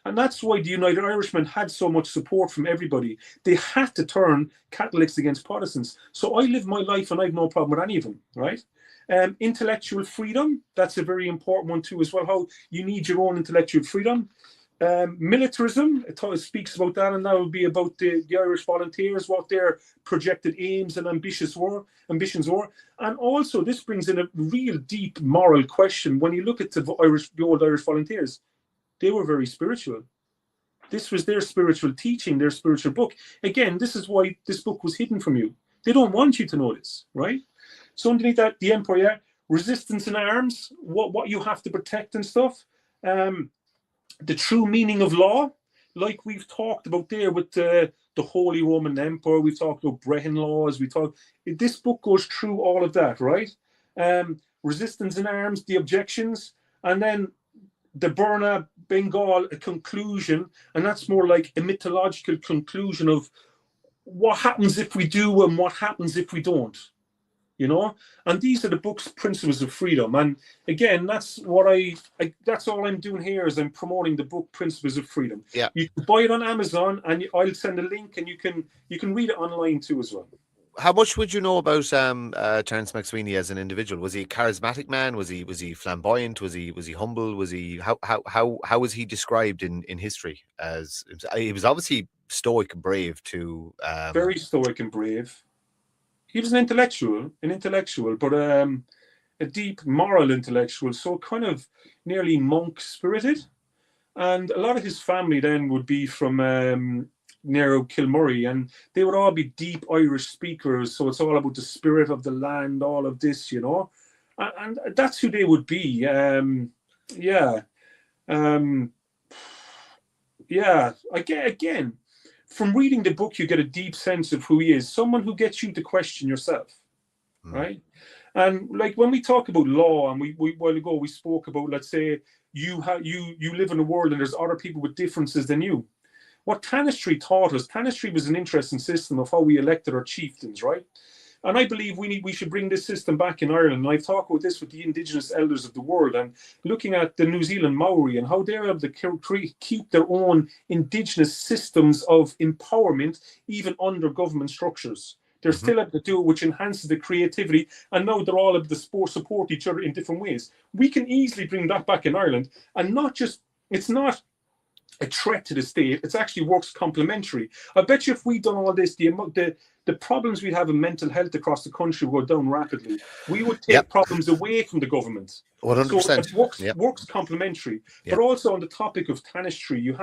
And that's why the United Irishmen had so much support from everybody. They had to turn Catholics against Protestants. So I live my life and I have no problem with any of them, right? Intellectual freedom, that's a very important one too as well, how you need your own intellectual freedom. Militarism, it speaks about that, and that will be about the Irish volunteers, what their projected aims and ambitions were. And also this brings in a real deep moral question. When you look at the old Irish volunteers, they were very spiritual. This was their spiritual teaching, their spiritual book. Again, this is why this book was hidden from you. They don't want you to know this, right? So underneath that, the empire, resistance in arms, what you have to protect and stuff. The true meaning of law, like we've talked about there with the Holy Roman Empire. We've talked about Brehon laws. This book goes through all of that, right? Resistance in arms, the objections, and then the Burna Bengal, a conclusion, and that's more like a mythological conclusion of what happens if we do and what happens if we don't, you know. And these are the book's principles of freedom. And again, that's what that's all I'm doing here, is I'm promoting the book Principles of Freedom. Yeah, you can buy it on Amazon, and I'll send a link, and you can read it online too as well. How much would you know about Terrance MacSwiney as an individual? Was he a charismatic man? Was he flamboyant? Was he humble? Was he how was he described in history? As he was obviously stoic and brave too. Very stoic and brave. He was an intellectual, but a deep moral intellectual. So kind of nearly monk spirited, and a lot of his family then would be from near Kilmurray, and they would all be deep Irish speakers. So it's all about the spirit of the land, all of this, you know, and that's who they would be. Again, from reading the book, you get a deep sense of who he is. Someone who gets you to question yourself, right? And like when we talk about law, and we while ago we spoke about, let's say you live in a world and there's other people with differences than you. What Tanistry taught us, Tanistry was an interesting system of how we elected our chieftains, right? And I believe we should bring this system back in Ireland. And I've talked about this with the Indigenous elders of the world, and looking at the New Zealand Maori and how they're able to keep their own Indigenous systems of empowerment, even under government structures. They're still able to do it, which enhances the creativity. And now they're all able to support each other in different ways. We can easily bring that back in Ireland, and not just, it's not a threat to the state. It actually works complementary. I bet you if we'd done all this, the problems we'd have in mental health across the country would go down rapidly. We would take problems away from the government. 100%. So it works complementary. But also on the topic of tanistry,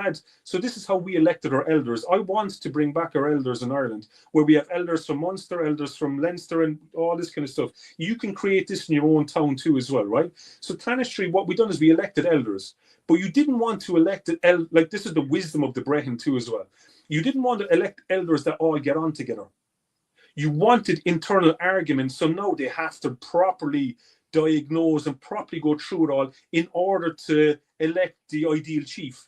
so this is how we elected our elders. I want to bring back our elders in Ireland, where we have elders from Munster, elders from Leinster, and all this kind of stuff. You can create this in your own town too as well, right? So tanistry, what we done is we elected elders. But you didn't want to elect like this is the wisdom of the Brehon too as well. You didn't want to elect elders that all get on together. You wanted internal arguments, so now they have to properly diagnose and properly go through it all in order to elect the ideal chief.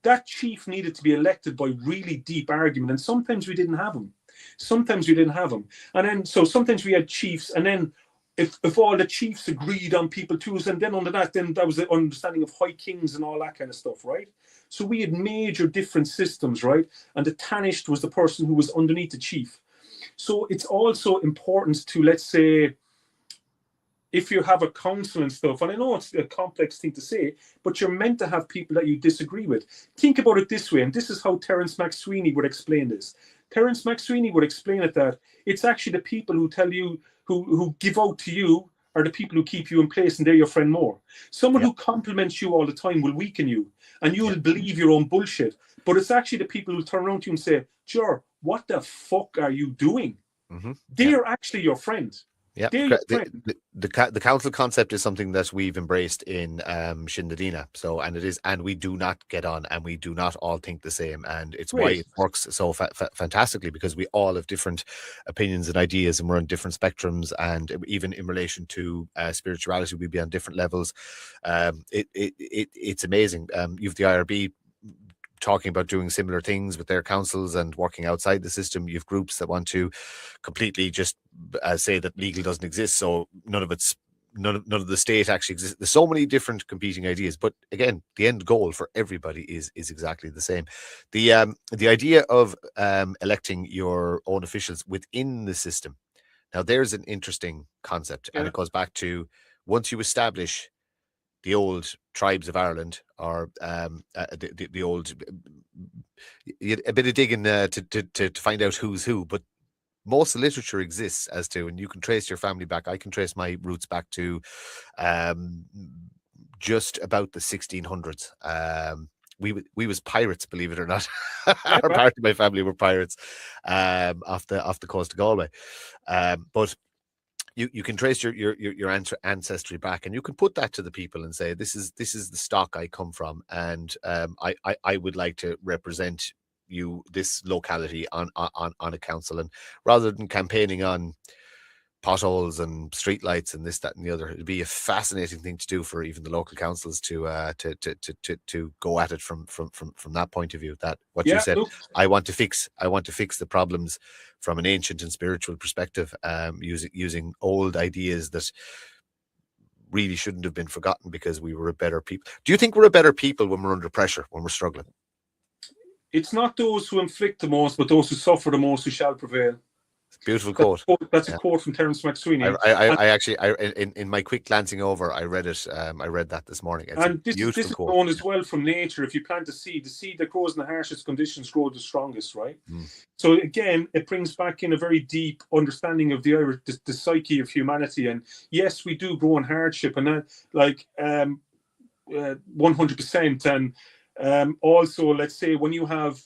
That chief needed to be elected by really deep argument, and sometimes we didn't have them. And then so sometimes we had chiefs, and then if all the chiefs agreed on people too, and then under that, then that was the understanding of high kings and all that kind of stuff, right? So we had major different systems, right? And the tanished was the person who was underneath the chief. So it's also important to, let's say, if you have a council and stuff, and I know it's a complex thing to say, but you're meant to have people that you disagree with. Think about it this way, and this is how Terrance MacSwiney would explain this. Terrance MacSwiney would explain it that it's actually the people who tell you, who give out to you, are the people who keep you in place, and they're your friend more. Someone who compliments you all the time will weaken you, and you'll believe your own bullshit. But it's actually the people who turn around to you and say, Ger, what the fuck are you doing? They're actually your friend. Yeah, the council concept is something that we've embraced in Shindadina. So, and we do not get on, and we do not all think the same, and it's why it works so fantastically, because we all have different opinions and ideas, and we're on different spectrums, and even in relation to spirituality, we'd be on different levels. It's amazing. You've the IRB talking about doing similar things with their councils and working outside the system. You've groups that want to completely just say that legal doesn't exist, so none of the state actually exists. There's so many different competing ideas, but again, the end goal for everybody is exactly the same. The idea of electing your own officials within the system. Now, there's an interesting concept, and it goes back to once you establish the old tribes of Ireland, or the old, a bit of digging to find out who's who, but most of the literature exists as to, and you can trace your family back. I can trace my roots back to just about the 1600s. We was pirates, believe it or not. Our part of my family were pirates off the coast of Galway, but you can trace your ancestry back, and you can put that to the people and say, this is the stock I come from, and I would like to represent this locality on a council. And rather than campaigning on potholes and streetlights and this, that, and the other, it'd be a fascinating thing to do for even the local councils to go at it from that point of view. That what you said, I want to fix the problems from an ancient and spiritual perspective, using old ideas that really shouldn't have been forgotten because we were a better people. Do you think we're a better people when we're under pressure, when we're struggling? It's not those who inflict the most, but those who suffer the most who shall prevail. Beautiful quote. That's a quote from Terrance MacSwiney. I actually, in my quick glancing over, I read it. I read that this morning. It's and this is known as well from nature. If you plant a seed, the seed that grows in the harshest conditions grows the strongest, right? So again, it brings back in a very deep understanding of the Irish, the psyche of humanity. And yes, we do grow in hardship, and that, like 100%. And also, let's say when you have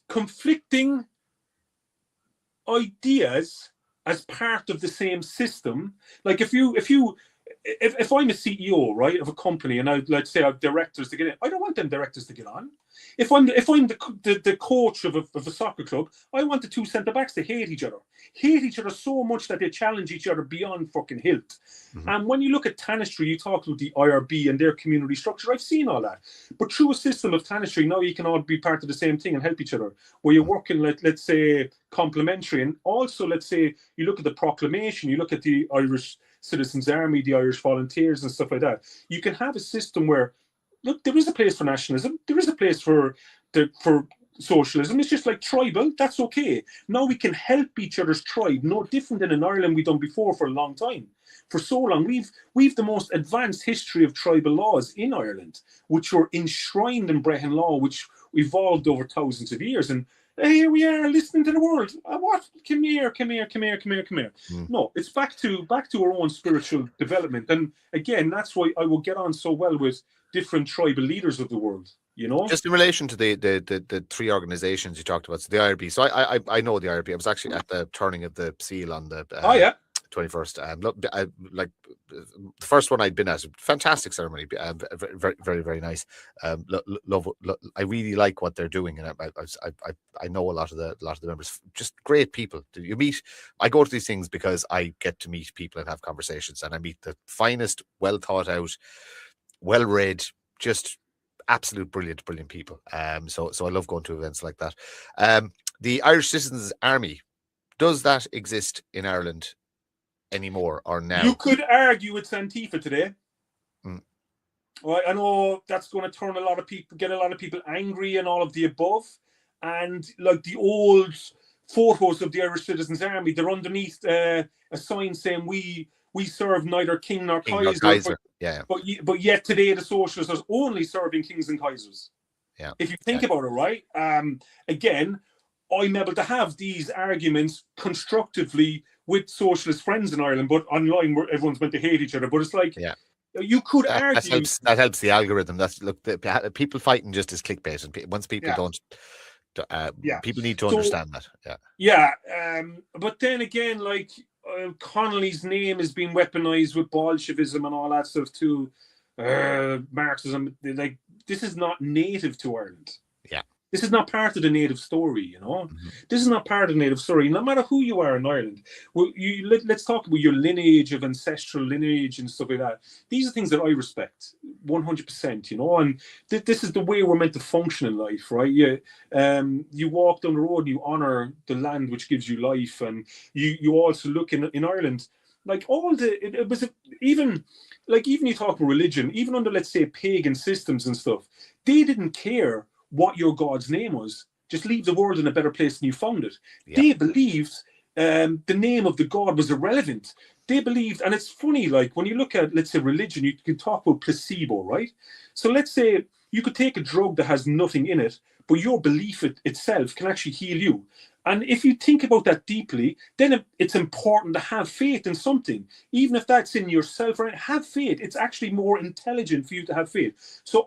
conflicting ideas as part of the same system, like if I'm a CEO, right, of a company, and let's say I have directors to get in, I don't want them directors to get on. If I'm the coach of a soccer club, I want the two centre backs to hate each other so much that they challenge each other beyond fucking hilt. And when you look at tanistry, you talk about the IRB and their community structure. I've seen all that, but through a system of tanistry, now you can all be part of the same thing and help each other. Where you're working, let's say, complementary, and also let's say you look at the proclamation, you look at the Irish Citizens Army, the Irish Volunteers, and stuff like that. You can have a system where, look, there is a place for nationalism. There is a place for socialism. It's just like tribal. That's okay. Now we can help each other's tribe. No different than in Ireland we've done before for a long time. For so long, we've the most advanced history of tribal laws in Ireland, which were enshrined in Brehon law, which evolved over thousands of years. And here we are listening to the world. What? Come here, come here, come here, come here, come here. No, it's back to our own spiritual development. And again, that's why I will get on so well with different tribal leaders of the world. You know, just in relation to the three organizations you talked about, so the IRB. So I know the IRB. I was actually at the turning of the seal on the 21st. Look, like the first one I'd been at, fantastic ceremony, very, very, very nice. Love. I really like what they're doing, and I know a lot of the members. Just great people. You meet. I go to these things because I get to meet people and have conversations, and I meet the finest, well thought out, well read, just absolute brilliant people. So I love going to events like that. The Irish Citizens Army, does that exist in Ireland anymore or now? You could argue it's Antifa today. Well, I know that's going to get a lot of people angry and all of the above. And like the old photos of the Irish Citizens Army, they're underneath a sign saying we serve neither king nor Kaiser. But yet today the socialists are only serving kings and Kaisers. Yeah. If you think about it, right? Again, I'm able to have these arguments constructively with socialist friends in Ireland, but online where everyone's meant to hate each other. But it's like you could argue that helps the algorithm. That's look, the people fighting just as clickbait, and once people don't. People need to understand that. But then again, like Connolly's name has been weaponized with Bolshevism and all that stuff too, Marxism. Like this is not native to Ireland. This is not part of the native story, you know. This is not part of the native story. No matter who you are in Ireland, let's talk about your lineage of ancestral lineage and stuff like that. These are things that I respect 100%, you know. And this is the way we're meant to function in life, right? You walk down the road and you honor the land which gives you life, and you also look in Ireland, like even you talk about religion, even under, let's say, pagan systems and stuff, they didn't care what your God's name was. Just leave the world in a better place than you found it. They believed the name of the God was irrelevant. They believed, and it's funny, like when you look at, let's say, religion, you can talk about placebo, right? So let's say you could take a drug that has nothing in it, but your belief itself can actually heal you. And if you think about that deeply, then it's important to have faith in something. Even if that's in yourself, right? Have faith. It's actually more intelligent for you to have faith. So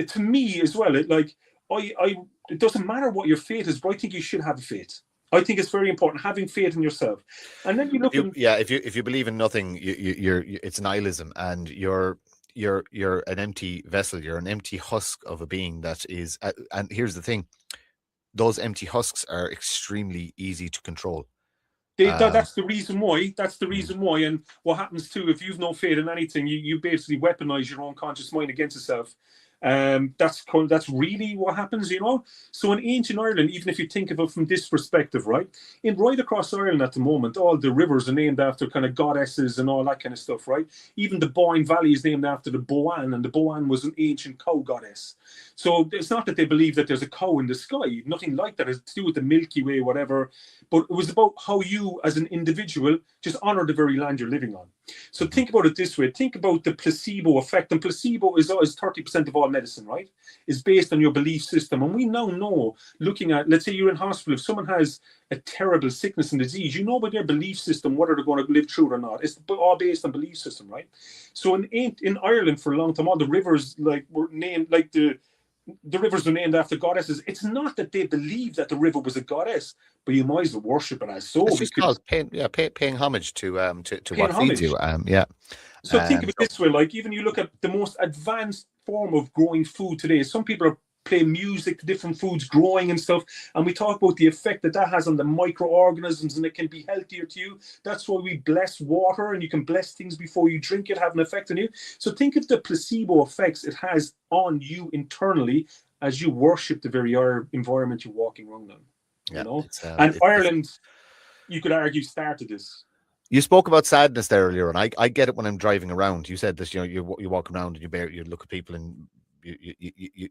to me as well, it doesn't matter what your faith is, but I think you should have a faith. I think it's very important having faith in yourself. And then you look if you believe in nothing, it's nihilism, and you're an empty vessel. You're an empty husk of a being that is. And here's the thing: those empty husks are extremely easy to control. That's the reason why. That's the reason why. And what happens too, if you've no faith in anything, you basically weaponize your own conscious mind against yourself. That's really what happens, you know. So in ancient Ireland, even if you think of it from this perspective, right across Ireland at the moment, all the rivers are named after kind of goddesses and all that kind of stuff, right? Even the Boyne Valley is named after the Boann, and the Boann was an ancient cow goddess. So it's not that they believe that there's a cow in the sky, nothing like that. It's to do with the Milky Way, whatever. But it was about how you, as an individual, just honor the very land you're living on. So think about it this way. Think about the placebo effect. And placebo is 30% of all medicine, right? Is based on your belief system. And we now know, looking at, let's say you're in hospital, if someone has a terrible sickness and disease, you know by their belief system whether they're going to live through it or not. It's all based on belief system, right? So in Ireland for a long time, all the rivers were named the rivers were named after goddesses. It's not that they believe that the river was a goddess, but you might as well worship it as so. It's just called paying homage to what feeds you. So think of it this way: like even you look at the most advanced form of growing food today. Some people are playing music to different foods growing and stuff, and we talk about the effect that has on the microorganisms, and it can be healthier to you. That's why we bless water, and you can bless things before you drink it, have an effect on you. So think of the placebo effects it has on you internally as you worship the very environment you're walking around in. You know, and Ireland, you could argue, started this. You spoke about sadness there earlier, and I get it when I'm driving around. You said this, you know, you walk around and you look at people and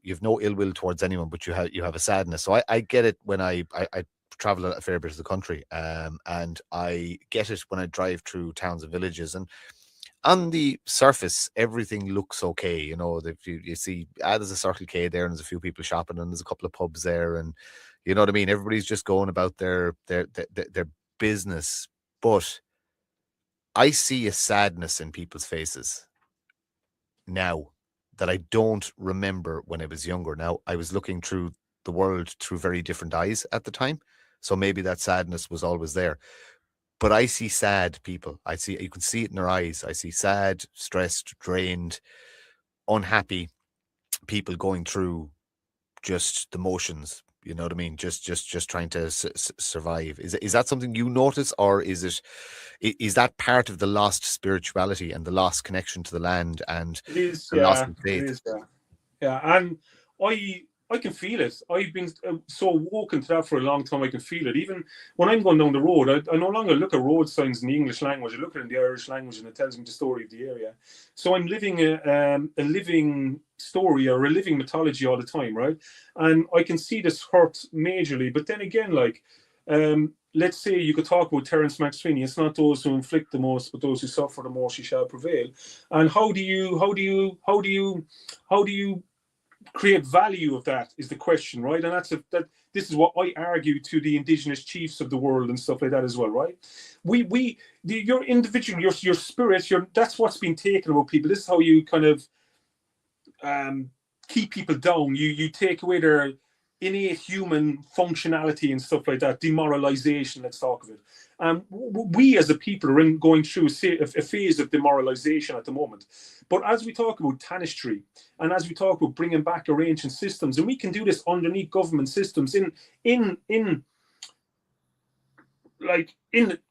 you've no ill will towards anyone, but you have a sadness. So I get it when I travel a fair bit of the country, and I get it when I drive through towns and villages, and on the surface everything looks okay. You see, there's a Circle K there, and there's a few people shopping, and there's a couple of pubs there, and you know what I mean, everybody's just going about their business. But I see a sadness in people's faces now that I don't remember when I was younger. Now, I was looking through the world through very different eyes at the time, so maybe that sadness was always there. But I see sad people. You can see it in their eyes. I see sad, stressed, drained, unhappy people going through just the motions. You know what I mean? Just trying to survive. Is that something you notice, or is that part of the lost spirituality and the lost connection to the land and It is, the lost yeah. faith? It is, yeah. Yeah, and I can feel it. I've been so woken to that for a long time. I can feel it. Even when I'm going down the road, I no longer look at road signs in the English language. I look at it in the Irish language, and it tells me the story of the area. So I'm living a living story or a living mythology all the time, right? And I can see this hurt majorly. But then again, like, let's say you could talk about Terrance MacSwiney. It's not those who inflict the most, but those who suffer the most, you shall prevail. And how do you create value of that is the question, right? And this is what I argue to the indigenous chiefs of the world and stuff like that as well, right? Your individual, your spirit, that's what's been taken about people. This is how you kind of keep people down. You take away their innate human functionality and stuff like that. Demoralization, let's talk of it. We as a people are going through a phase of demoralization at the moment. But as we talk about tanistry, and as we talk about bringing back our ancient systems, and we can do this underneath government systems in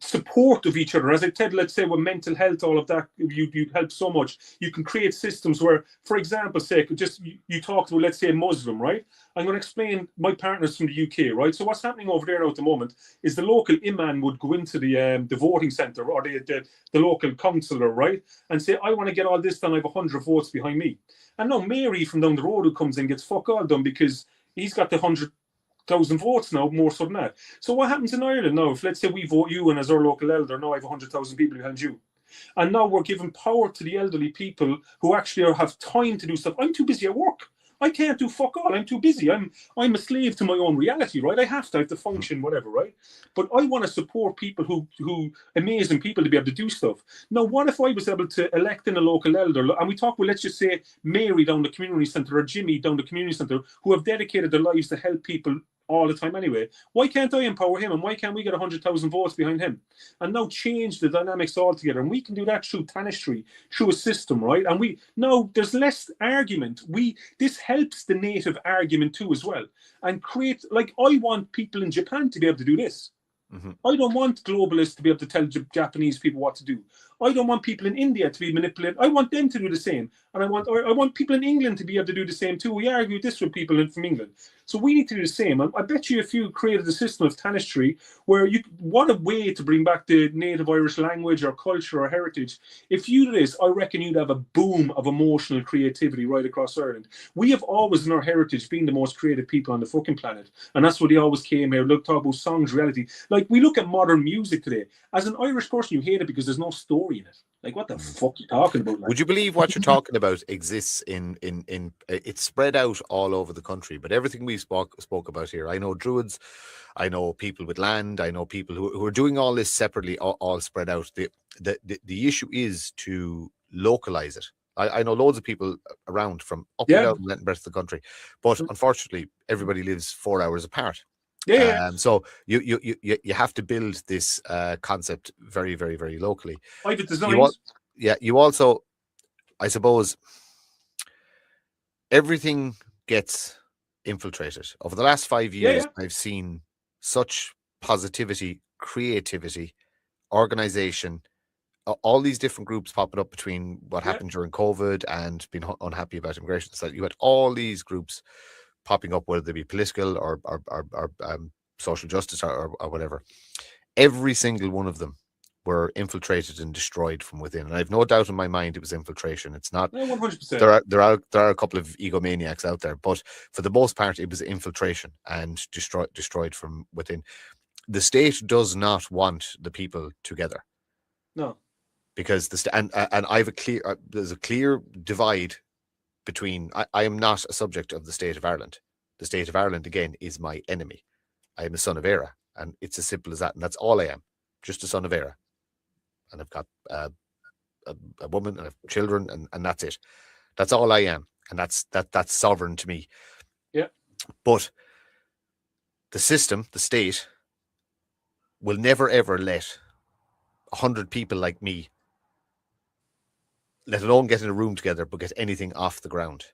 support of each other. As I said, let's say with mental health, all of that, you help so much. You can create systems where, for example, say, you talked about, let's say, a Muslim, right? I'm going to explain. My partner's from the UK, right? So what's happening over there now at the moment is the local imam would go into the voting centre, or the local councillor, right, and say, I want to get all this done. I have 100 votes behind me. And now Mary from down the road who comes in gets fuck all done because he's got the 100,000 votes now, more so than that. So what happens in Ireland now? If, let's say, we vote you in as our local elder, now I have 100,000 people behind you. And now we're giving power to the elderly people who actually have time to do stuff. I'm too busy at work. I can't do fuck all. I'm too busy. I'm a slave to my own reality, right? I have to function, whatever, right? But I want to support people who amazing people to be able to do stuff. Now, what if I was able to elect in a local elder, and we talk about, let's just say, Mary down the community centre or Jimmy down the community centre, who have dedicated their lives to help people all the time anyway. Why can't I empower him, and why can't we get 100,000 votes behind him and now change the dynamics altogether? And we can do that through tanistry, through a system, right? And there's less argument. This helps the native argument too as well, and create, like, I want people in Japan to be able to do this. Mm-hmm. I don't want globalists to be able to tell Japanese people what to do. I don't want people in India to be manipulated. I want them to do the same. And I want people in England to be able to do the same too. We argue this with people from England. So we need to do the same. And I bet you if you created a system of tanistry where what a way to bring back the native Irish language or culture or heritage. If you do this, I reckon you'd have a boom of emotional creativity right across Ireland. We have always in our heritage been the most creative people on the fucking planet. And that's why they always came here. Look, talk about songs, reality. Like, we look at modern music today. As an Irish person, you hate it because there's no story in it. Like, what the fuck are you talking about? Like? Would you believe what you're talking about exists in it's spread out all over the country, but everything we spoke about here, I know Druids, I know people with land, I know people who are doing all this separately, all spread out. The issue is to localize it. I know loads of people around from up and down the rest of the country, but unfortunately everybody lives 4 hours apart. So you have to build this concept very, very, very locally. Private designs. You also, I suppose, everything gets infiltrated. Over the last 5 years, I've seen such positivity, creativity, organization, all these different groups popping up between what happened during COVID and being unhappy about immigration. So you had all these groups popping up, whether they be political or social justice or whatever. Every single one of them were infiltrated and destroyed from within. And I have no doubt in my mind it was infiltration. It's not. No, 100%. There are a couple of egomaniacs out there, but for the most part, it was infiltration and destroyed from within. The state does not want the people together. No, because and I have a clear there's a clear divide between. I am not a subject of the state of Ireland. The state of Ireland again is my enemy. I am a son of Éire, and it's as simple as that, and that's all I am, just a son of Éire. And I've got a woman and I have children, and that's it. That's all I am, and that's sovereign to me. Yeah. But the system, the state, will never ever let 100 people like me, let alone get in a room together, but get anything off the ground.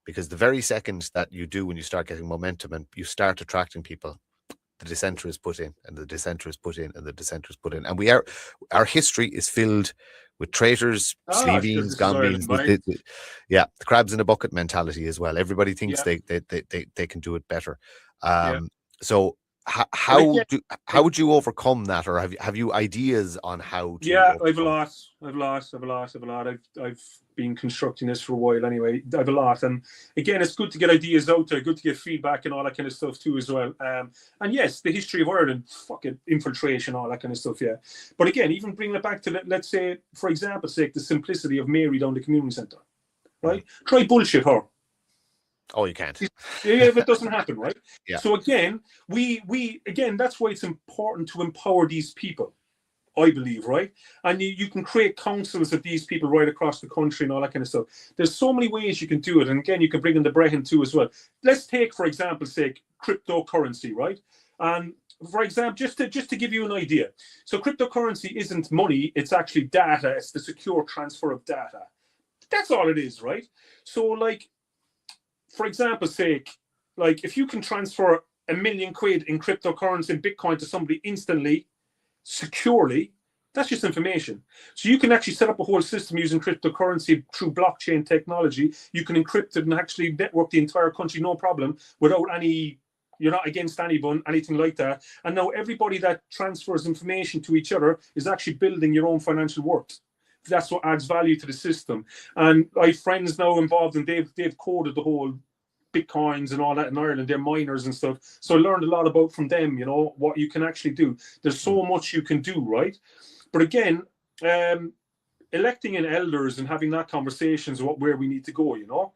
Because the very second that you do, when you start getting momentum and you start attracting people, the dissenter is put in, and the dissenter is put in, and the dissenter is put in. And our history is filled with traitors, Sleeveens, Gombeans, the crabs in a bucket mentality as well. Everybody thinks they can do it better. So how would you overcome that, or have you ideas on how to? Yeah, I've a lot. I've been constructing this for a while anyway. I've a lot, and again, it's good to get ideas out there, good to get feedback and all that kind of stuff too as well. And yes, the history of Ireland, fucking infiltration, all that kind of stuff. Yeah, but again, even bringing it back to, let's say, for example's sake, the simplicity of Mary down the community centre, right? Try bullshit her. Oh, you can't. If it doesn't happen, right? Yeah. So again, we again, that's why it's important to empower these people, I believe, right? And you can create councils of these people right across the country and all that kind of stuff. There's so many ways you can do it. And again, you can bring in the Brehon too as well. Let's take, for example's sake, cryptocurrency, right? And for example, just to give you an idea. So cryptocurrency isn't money, it's actually data. It's the secure transfer of data. That's all it is, right? So like, for example's sake, like if you can transfer £1 million in cryptocurrency and Bitcoin to somebody instantly, securely, that's just information. So you can actually set up a whole system using cryptocurrency through blockchain technology. You can encrypt it and actually network the entire country, no problem, without any, you're not against anyone, anything like that. And now everybody that transfers information to each other is actually building your own financial worth. That's what adds value to the system. And I have friends now involved, and they've coded the whole Bitcoins and all that in Ireland. They're miners and stuff. So I learned a lot about from them, you know, what you can actually do. There's so much you can do, right? But again, electing in elders and having that conversations about where we need to go, you know.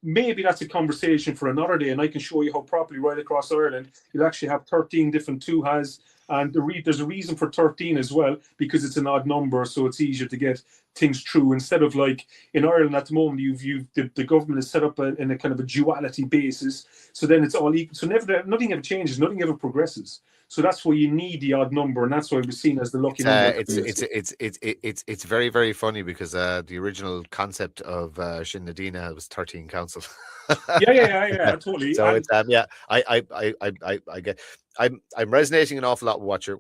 Maybe that's a conversation for another day, and I can show you how properly right across Ireland you'll actually have 13 different tuhas. And there's a reason for 13 as well, because it's an odd number, so it's easier to get things through. Instead of like in Ireland at the moment, the government is set up in a kind of a duality basis. So then it's all equal. So nothing ever changes, nothing ever progresses. So that's why you need the odd number, and that's why we're seen as the lucky number. It's very, very funny because the original concept of Shin Nadina was 13 council. yeah, totally. So it's I get. I'm resonating an awful lot with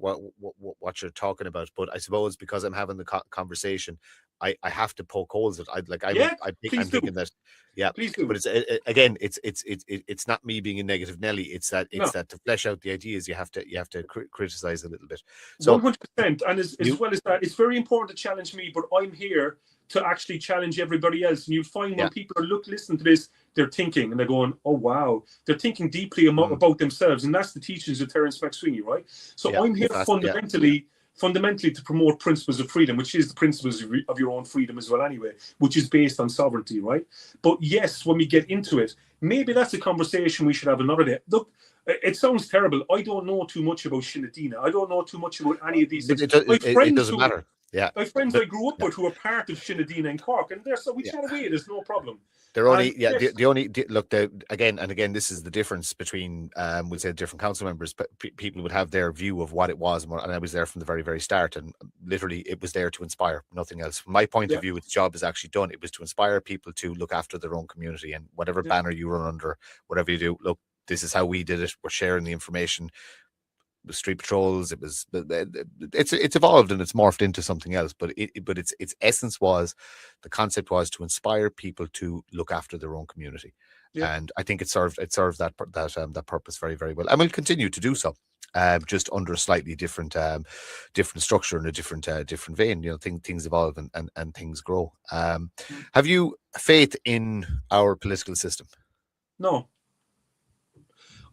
what you're talking about, but I suppose because I'm having the conversation, I have to poke holes at. I'm thinking that, yeah. Please do. But it's not me being a negative Nelly. It's that to flesh out the ideas, you have to criticize a little bit. So 100%, and as well as that, it's very important to challenge me, but I'm here to actually challenge everybody else. And you'll find when people are listening to this, they're thinking and they're going, oh wow, they're thinking deeply about themselves, and that's the teachings of Terrance MacSwiney, right? So I'm here fundamentally to promote principles of freedom, which is the principles of your own freedom as well anyway, which is based on sovereignty, right? But yes, when we get into it, maybe that's a conversation we should have another day. Look, it sounds terrible. I don't know too much about Shinadina. I don't know too much about any of these things. It doesn't matter. Yeah, my friends I grew up with who are part of Shinadina in Cork, and we chat away. There's no problem. They're only again. This is the difference between we'll say different council members. But people would have their view of what it was, and I was there from the very, very start, and literally it was there to inspire, nothing else. From my point of view, its job is actually done. It was to inspire people to look after their own community, and whatever banner you run under, whatever you do, look, this is how we did it. We're sharing the information. The street patrols, it's evolved and it's morphed into something else, but its essence was, the concept was to inspire people to look after their own community, and I think it served that purpose very, very well, and will continue to do so. just under a slightly different structure and a different vein. Things evolve and things grow. Have you faith in our political system? No.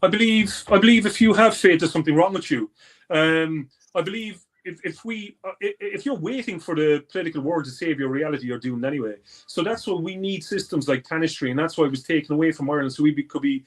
I believe if you have faith, there's something wrong with you. I believe if you're waiting for the political world to save your reality, you're doomed anyway. So that's why we need systems like tanistry, and that's why it was taken away from Ireland, so could be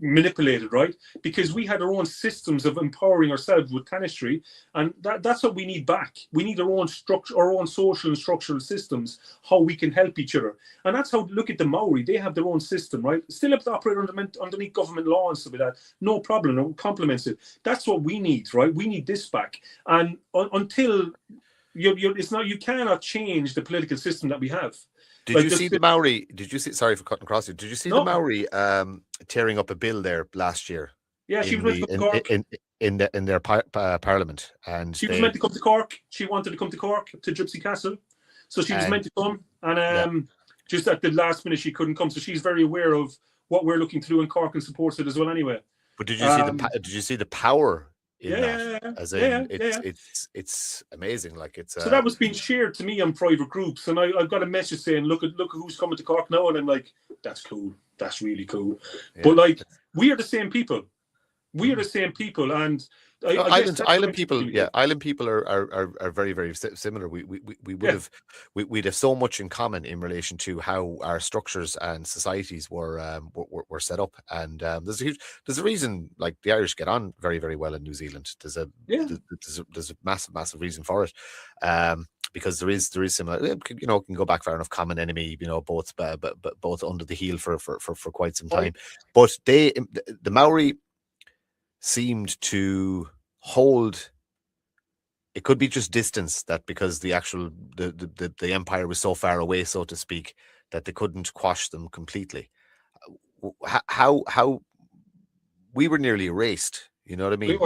manipulated, right? Because we had our own systems of empowering ourselves with tanistry, and that's what we need back. We need our own structure, our own social and structural systems, how we can help each other. And that's how, look at the Maori, they have their own system, right? Still have to operate underneath government law and stuff like that, no problem, no complements it. That's what we need, right? We need this back. And until you cannot change the political system that we have. Did you see the Maori? Did you see? Sorry for cutting across you. Did you see the Maori tearing up a bill there last year? Yeah, she was meant to come to Cork in their parliament, and she was meant to come to Cork. She wanted to come to Cork to Gypsy Castle, so she was meant to come, and just at the last minute she couldn't come. So she's very aware of what we're looking to do in Cork and supports it as well. Anyway. But did you see the power? It's amazing. Like so that was being shared to me on private groups, and I've got a message saying, look who's coming to Cork now, and I'm like, that's cool, that's really cool. Yeah. But like, we are the same people. We are the same people, and island people are very, very similar. We'd have so much in common in relation to how our structures and societies were set up, and there's a reason like the Irish get on very, very well in New Zealand. There's a massive reason for it. Because there is similar, can go back far enough, common enemy, both under the heel for quite some time. But the Maori seemed to hold, it could be just distance, that because the actual the empire was so far away, so to speak, that they couldn't quash them completely. How we were nearly erased, you know what I mean?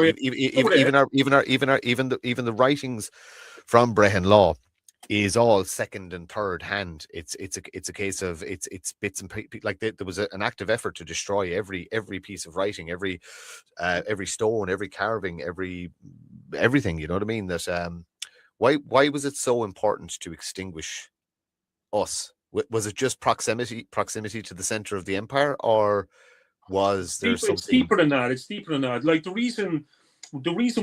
Even the writings from Brehon Law is all second and third hand. It's a case of it's bits and pieces. Like there was an active effort to destroy every piece of writing, every stone, every carving, everything. You know what I mean? That why was it so important to extinguish us? Was it just proximity to the center of the empire, or was there something? It's deeper than that. It's deeper than that. Like the reason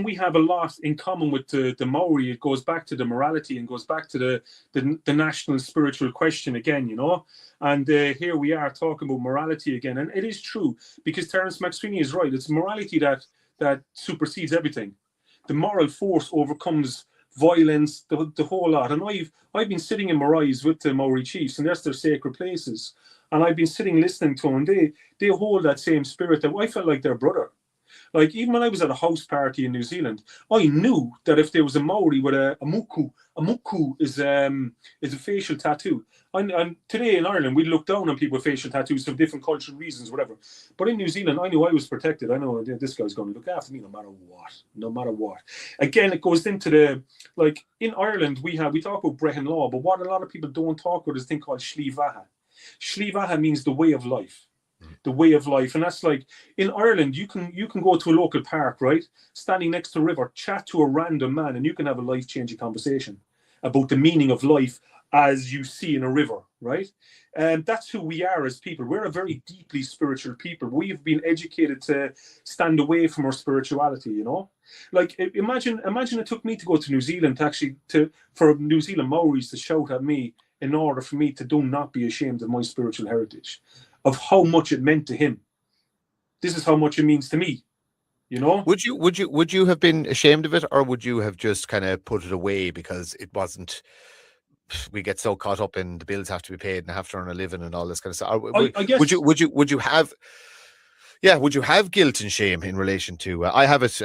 we have a lot in common with the Maori, it goes back to the morality and goes back to the national spiritual question again, and here we are talking about morality again, and it is true, because Terrance MacSwiney is right. It's morality that supersedes everything. The moral force overcomes violence, the whole lot. And I've been sitting in Marais with the Maori chiefs, and that's their sacred places, and I've been sitting listening to them, and they hold that same spirit that I felt like their brother. Like, even when I was at a house party in New Zealand, I knew that if there was a Maori with a muku is a facial tattoo. And today in Ireland, we look down on people with facial tattoos for different cultural reasons, whatever. But in New Zealand, I knew I was protected. I know this guy's going to look after me no matter what. Again, it goes into like in Ireland, we talk about Brehon Law, but what a lot of people don't talk about is a thing called Shlivaha. Shlivaha means the way of life. The way of life. And that's like in Ireland, you can go to a local park, right, standing next to a river, chat to a random man, and you can have a life-changing conversation about the meaning of life as you see in a river, right? And that's who we are as people. We're a very deeply spiritual people. We've been educated to stand away from our spirituality, like imagine it took me to go to New Zealand for New Zealand Maoris to shout at me in order for me to do not be ashamed of my spiritual heritage, of how much it meant to him. This is how much it means to me, Would you have been ashamed of it, or would you have just kind of put it away because it wasn't? We get so caught up in the bills have to be paid and have to earn a living and all this kind of stuff. I guess. Would you have? Yeah, would you have guilt and shame in relation to? I have it.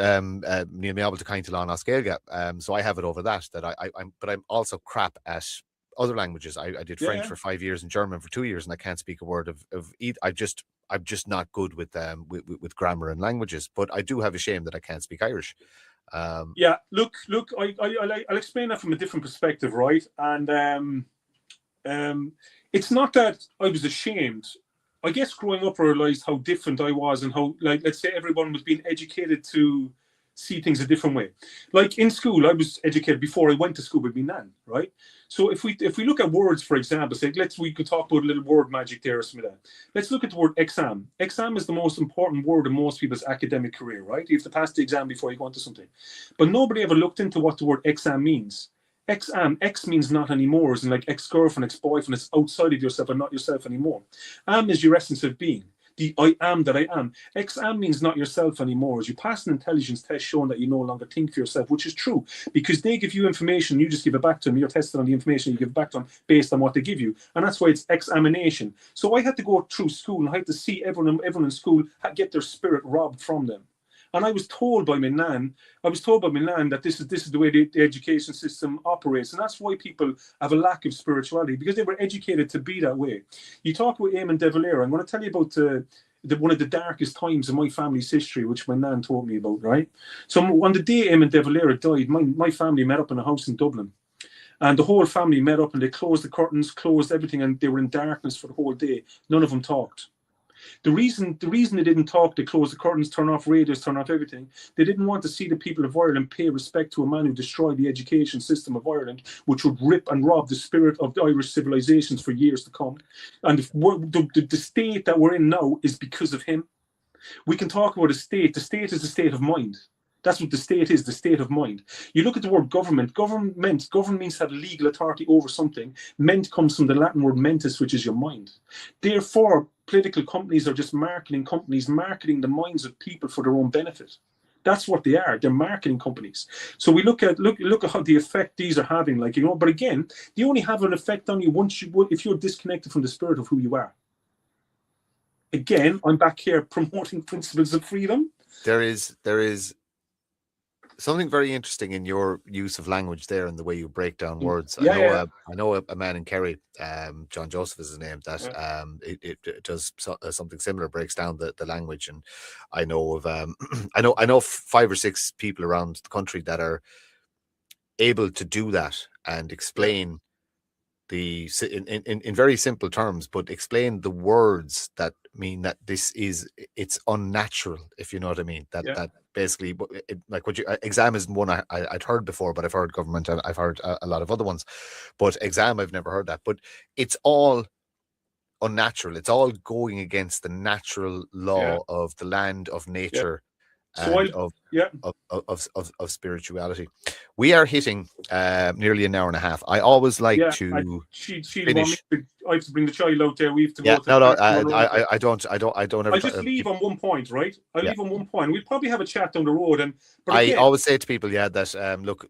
Me able to kind of on Oscailga. So I have it over that. But I'm also crap at other languages. I did French for 5 years and German for 2 years, and I can't speak a word of either. I'm just not good with grammar and languages. But I do have a shame that I can't speak Irish. Look. I'll explain that from a different perspective, right? And it's not that I was ashamed. I guess growing up, I realized how different I was, and how, like, let's say everyone was being educated to see things a different way. Like in school, I was educated before I went to school with my nan, right? So if we look at words, for example, say we could talk about a little word magic there or something like that. Let's look at the word exam. Exam is the most important word in most people's academic career, right? You have to pass the exam before you go into something. But nobody ever looked into what the word exam means. Ex means not anymore, as in like ex-girlfriend, ex-boyfriend. It's outside of yourself and not yourself anymore. Am is your essence of being. The I am that I am. Exam means not yourself anymore. As you pass an intelligence test showing that you no longer think for yourself, which is true, because they give you information, you just give it back to them. You're tested on the information you give back to them based on what they give you. And that's why it's examination. So I had to go through school and I had to see everyone in school get their spirit robbed from them. And I was told by my nan, that this is the way the education system operates. And that's why people have a lack of spirituality, because they were educated to be that way. You talk about Eamon de Valera. I'm going to tell you about one of the darkest times in my family's history, which my nan told me about, right? So on the day Eamon de Valera died, my family met up in a house in Dublin. And the whole family met up and they closed the curtains, closed everything, and they were in darkness for the whole day. None of them talked. The reason they didn't talk, they closed the curtains, turn off radios, turn off everything. They didn't want to see the people of Ireland pay respect to a man who destroyed the education system of Ireland, which would rip and rob the spirit of the Irish civilizations for years to come. And the state that we're in now is because of him. We can talk about a state. The state is the state of mind. That's what the state is, the state of mind. You look at the word government. Government means to have legal authority over something. Ment comes from the Latin word mentis, which is your mind. Therefore, political companies are just marketing companies, marketing the minds of people for their own benefit. That's what they are. They're marketing companies. So we look at how the effect these are having, but again, they only have an effect on you if you're disconnected from the spirit of who you are. Again, I'm back here promoting principles of freedom. There is something very interesting in your use of language there and the way you break down words. I know a man in Kerry, John Joseph is his name, that it does something similar, breaks down the language. And I know of I know 5 or 6 people around the country that are able to do that and explain in very simple terms, but explain the words that mean that it's unnatural, if you know what I mean. That basically, like what exam isn't one I'd heard before, but I've heard government and I've heard a lot of other ones, but exam I've never heard that. But it's all unnatural. It's all going against the natural law of the land, of nature, and of spirituality. We are hitting nearly an hour and a half. I always like to finish. I have to bring the child out there. We have to go. I don't ever. I'll just leave on one point, right? I'll leave on one point. We'll probably have a chat down the road. I always say to people, that look,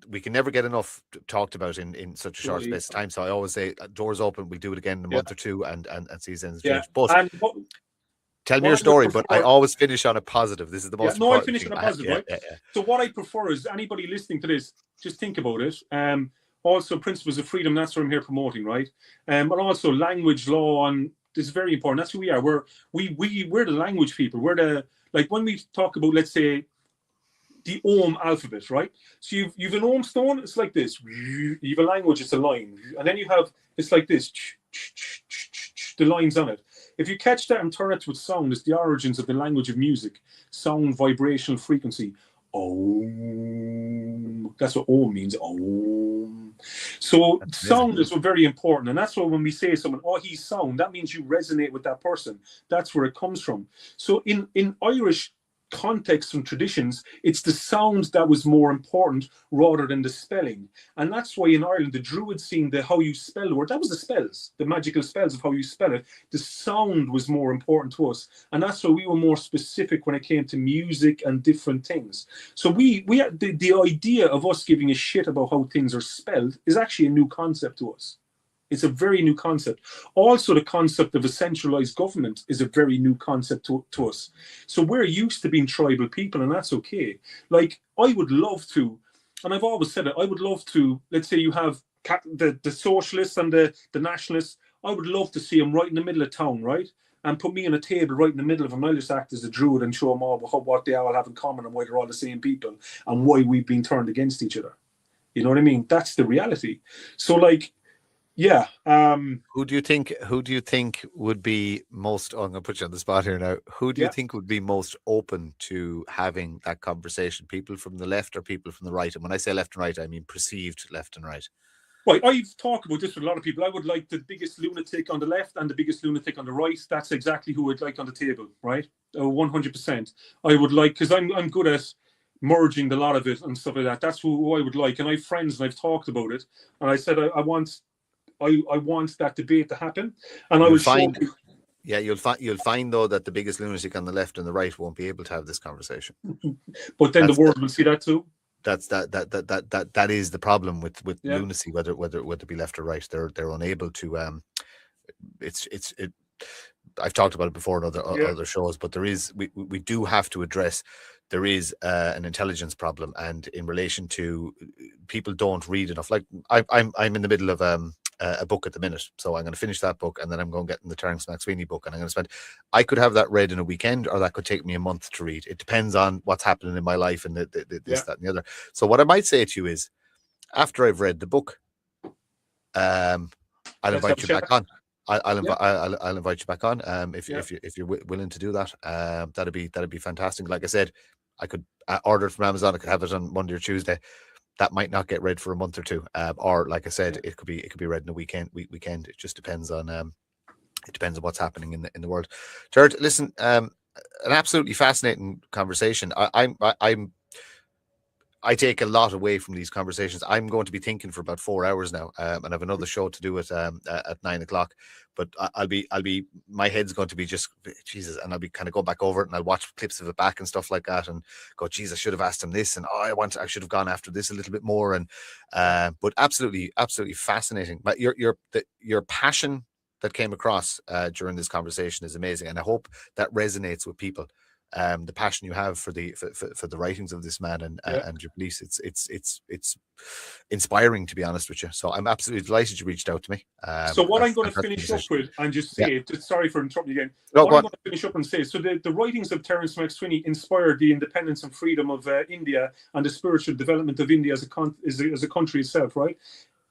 we can never get enough talked about in such a short space of time. So I always say, doors open. We'll do it again in a month or two and see things change. But tell me your story, but I always finish on a positive. This is the most important I finish thing. on a positive, right? So what I prefer is anybody listening to this, just think about it. Also, principles of freedom, that's what I'm here promoting, right? But also language, law, and this is very important. That's who we are. We're the language people. We're when we talk about, let's say, the Ohm alphabet, right? So you've an Ohm stone, it's like this. You have a language, it's a line. And then it's like this, the lines on it. If you catch that and turn it to sound, it's the origins of the language of music. Sound, vibrational frequency. Om. That's what Om means. Om. So sound is very important. And that's why when we say someone, he's sound, that means you resonate with that person. That's where it comes from. So in Irish context and traditions, it's the sound that was more important rather than the spelling. And that's why in Ireland, the Druids seen how you spell the word. That was the spells, the magical spells of how you spell it. The sound was more important to us. And that's why we were more specific when it came to music and different things. So we the idea of us giving a shit about how things are spelled is actually a new concept to us. It's a very new concept. Also, the concept of a centralized government is a very new concept to us. So we're used to being tribal people, and that's okay. Like, I would love to, and I've always said it, I would love to, let's say you have the socialists and the nationalists, I would love to see them right in the middle of town, right? And put me on a table right in the middle of them. I'll just act as a druid and show them all what they all have in common and why they're all the same people and why we've been turned against each other. You know what I mean? That's the reality. So, like, Yeah. Who do you think? Who do you think would be most? Oh, I'm going to put you on the spot here now. Who do you Yeah. think would be most open to having that conversation? People from the left or people from the right? And when I say left and right, I mean perceived left and right. Well, I've talked about this with a lot of people. I would like the biggest lunatic on the left and the biggest lunatic on the right. That's exactly who I'd like on the table, right? 100%. I would like, because I'm good at merging a lot of it and stuff like that. That's who I would like. And I have friends and I've talked about it. And I said I want that debate to happen. And I You'll will show. find, yeah, you'll find though that the biggest lunatic on the left and the right won't be able to have this conversation. But then That's the world will see that too. That is the problem with Yeah. lunacy, whether it be left or right. They're unable to. It's I've talked about it before in other shows, but we do have to address there is an intelligence problem, and in relation to people don't read enough. Like I'm in the middle of a book at the minute, so I'm going to finish that book, and then I'm going to get in the Terrance MacSwiney book, and I'm going to spend. I could have that read in a weekend, or that could take me a month to read. It depends on what's happening in my life and this, that, and the other. So what I might say to you is, after I've read the book, I'll invite you back on. I'll invite you back on if you're willing to do that. That'd be fantastic. Like I said, I could order it from Amazon. I could have it on Monday or Tuesday. That might not get read for a month or two, or like I said, it could be read in a weekend. It just depends on what's happening in the world. Gerard, listen, an absolutely fascinating conversation. I take a lot away from these conversations. I'm going to be thinking for about 4 hours now, and I have another show to do at 9 o'clock. But my head's going to be just Jesus, and I'll be kind of go back over it, and I'll watch clips of it back and stuff like that, and go, geez, I should have asked him this, and I should have gone after this a little bit more, and but absolutely fascinating. But your passion that came across during this conversation is amazing, and I hope that resonates with people. The passion you have for the writings of this man and your beliefs, it's inspiring, to be honest with you. So I'm absolutely delighted you reached out to me. So what I'm going to finish up with and just say, sorry for interrupting you again. No, what I'm going to finish up and say, so the writings of Terrance MacSwiney inspired the independence and freedom of India and the spiritual development of India as a country itself, right?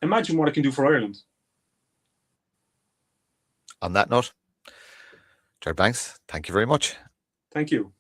Imagine what it can do for Ireland. On that note, Gerard Banks, thank you very much. Thank you.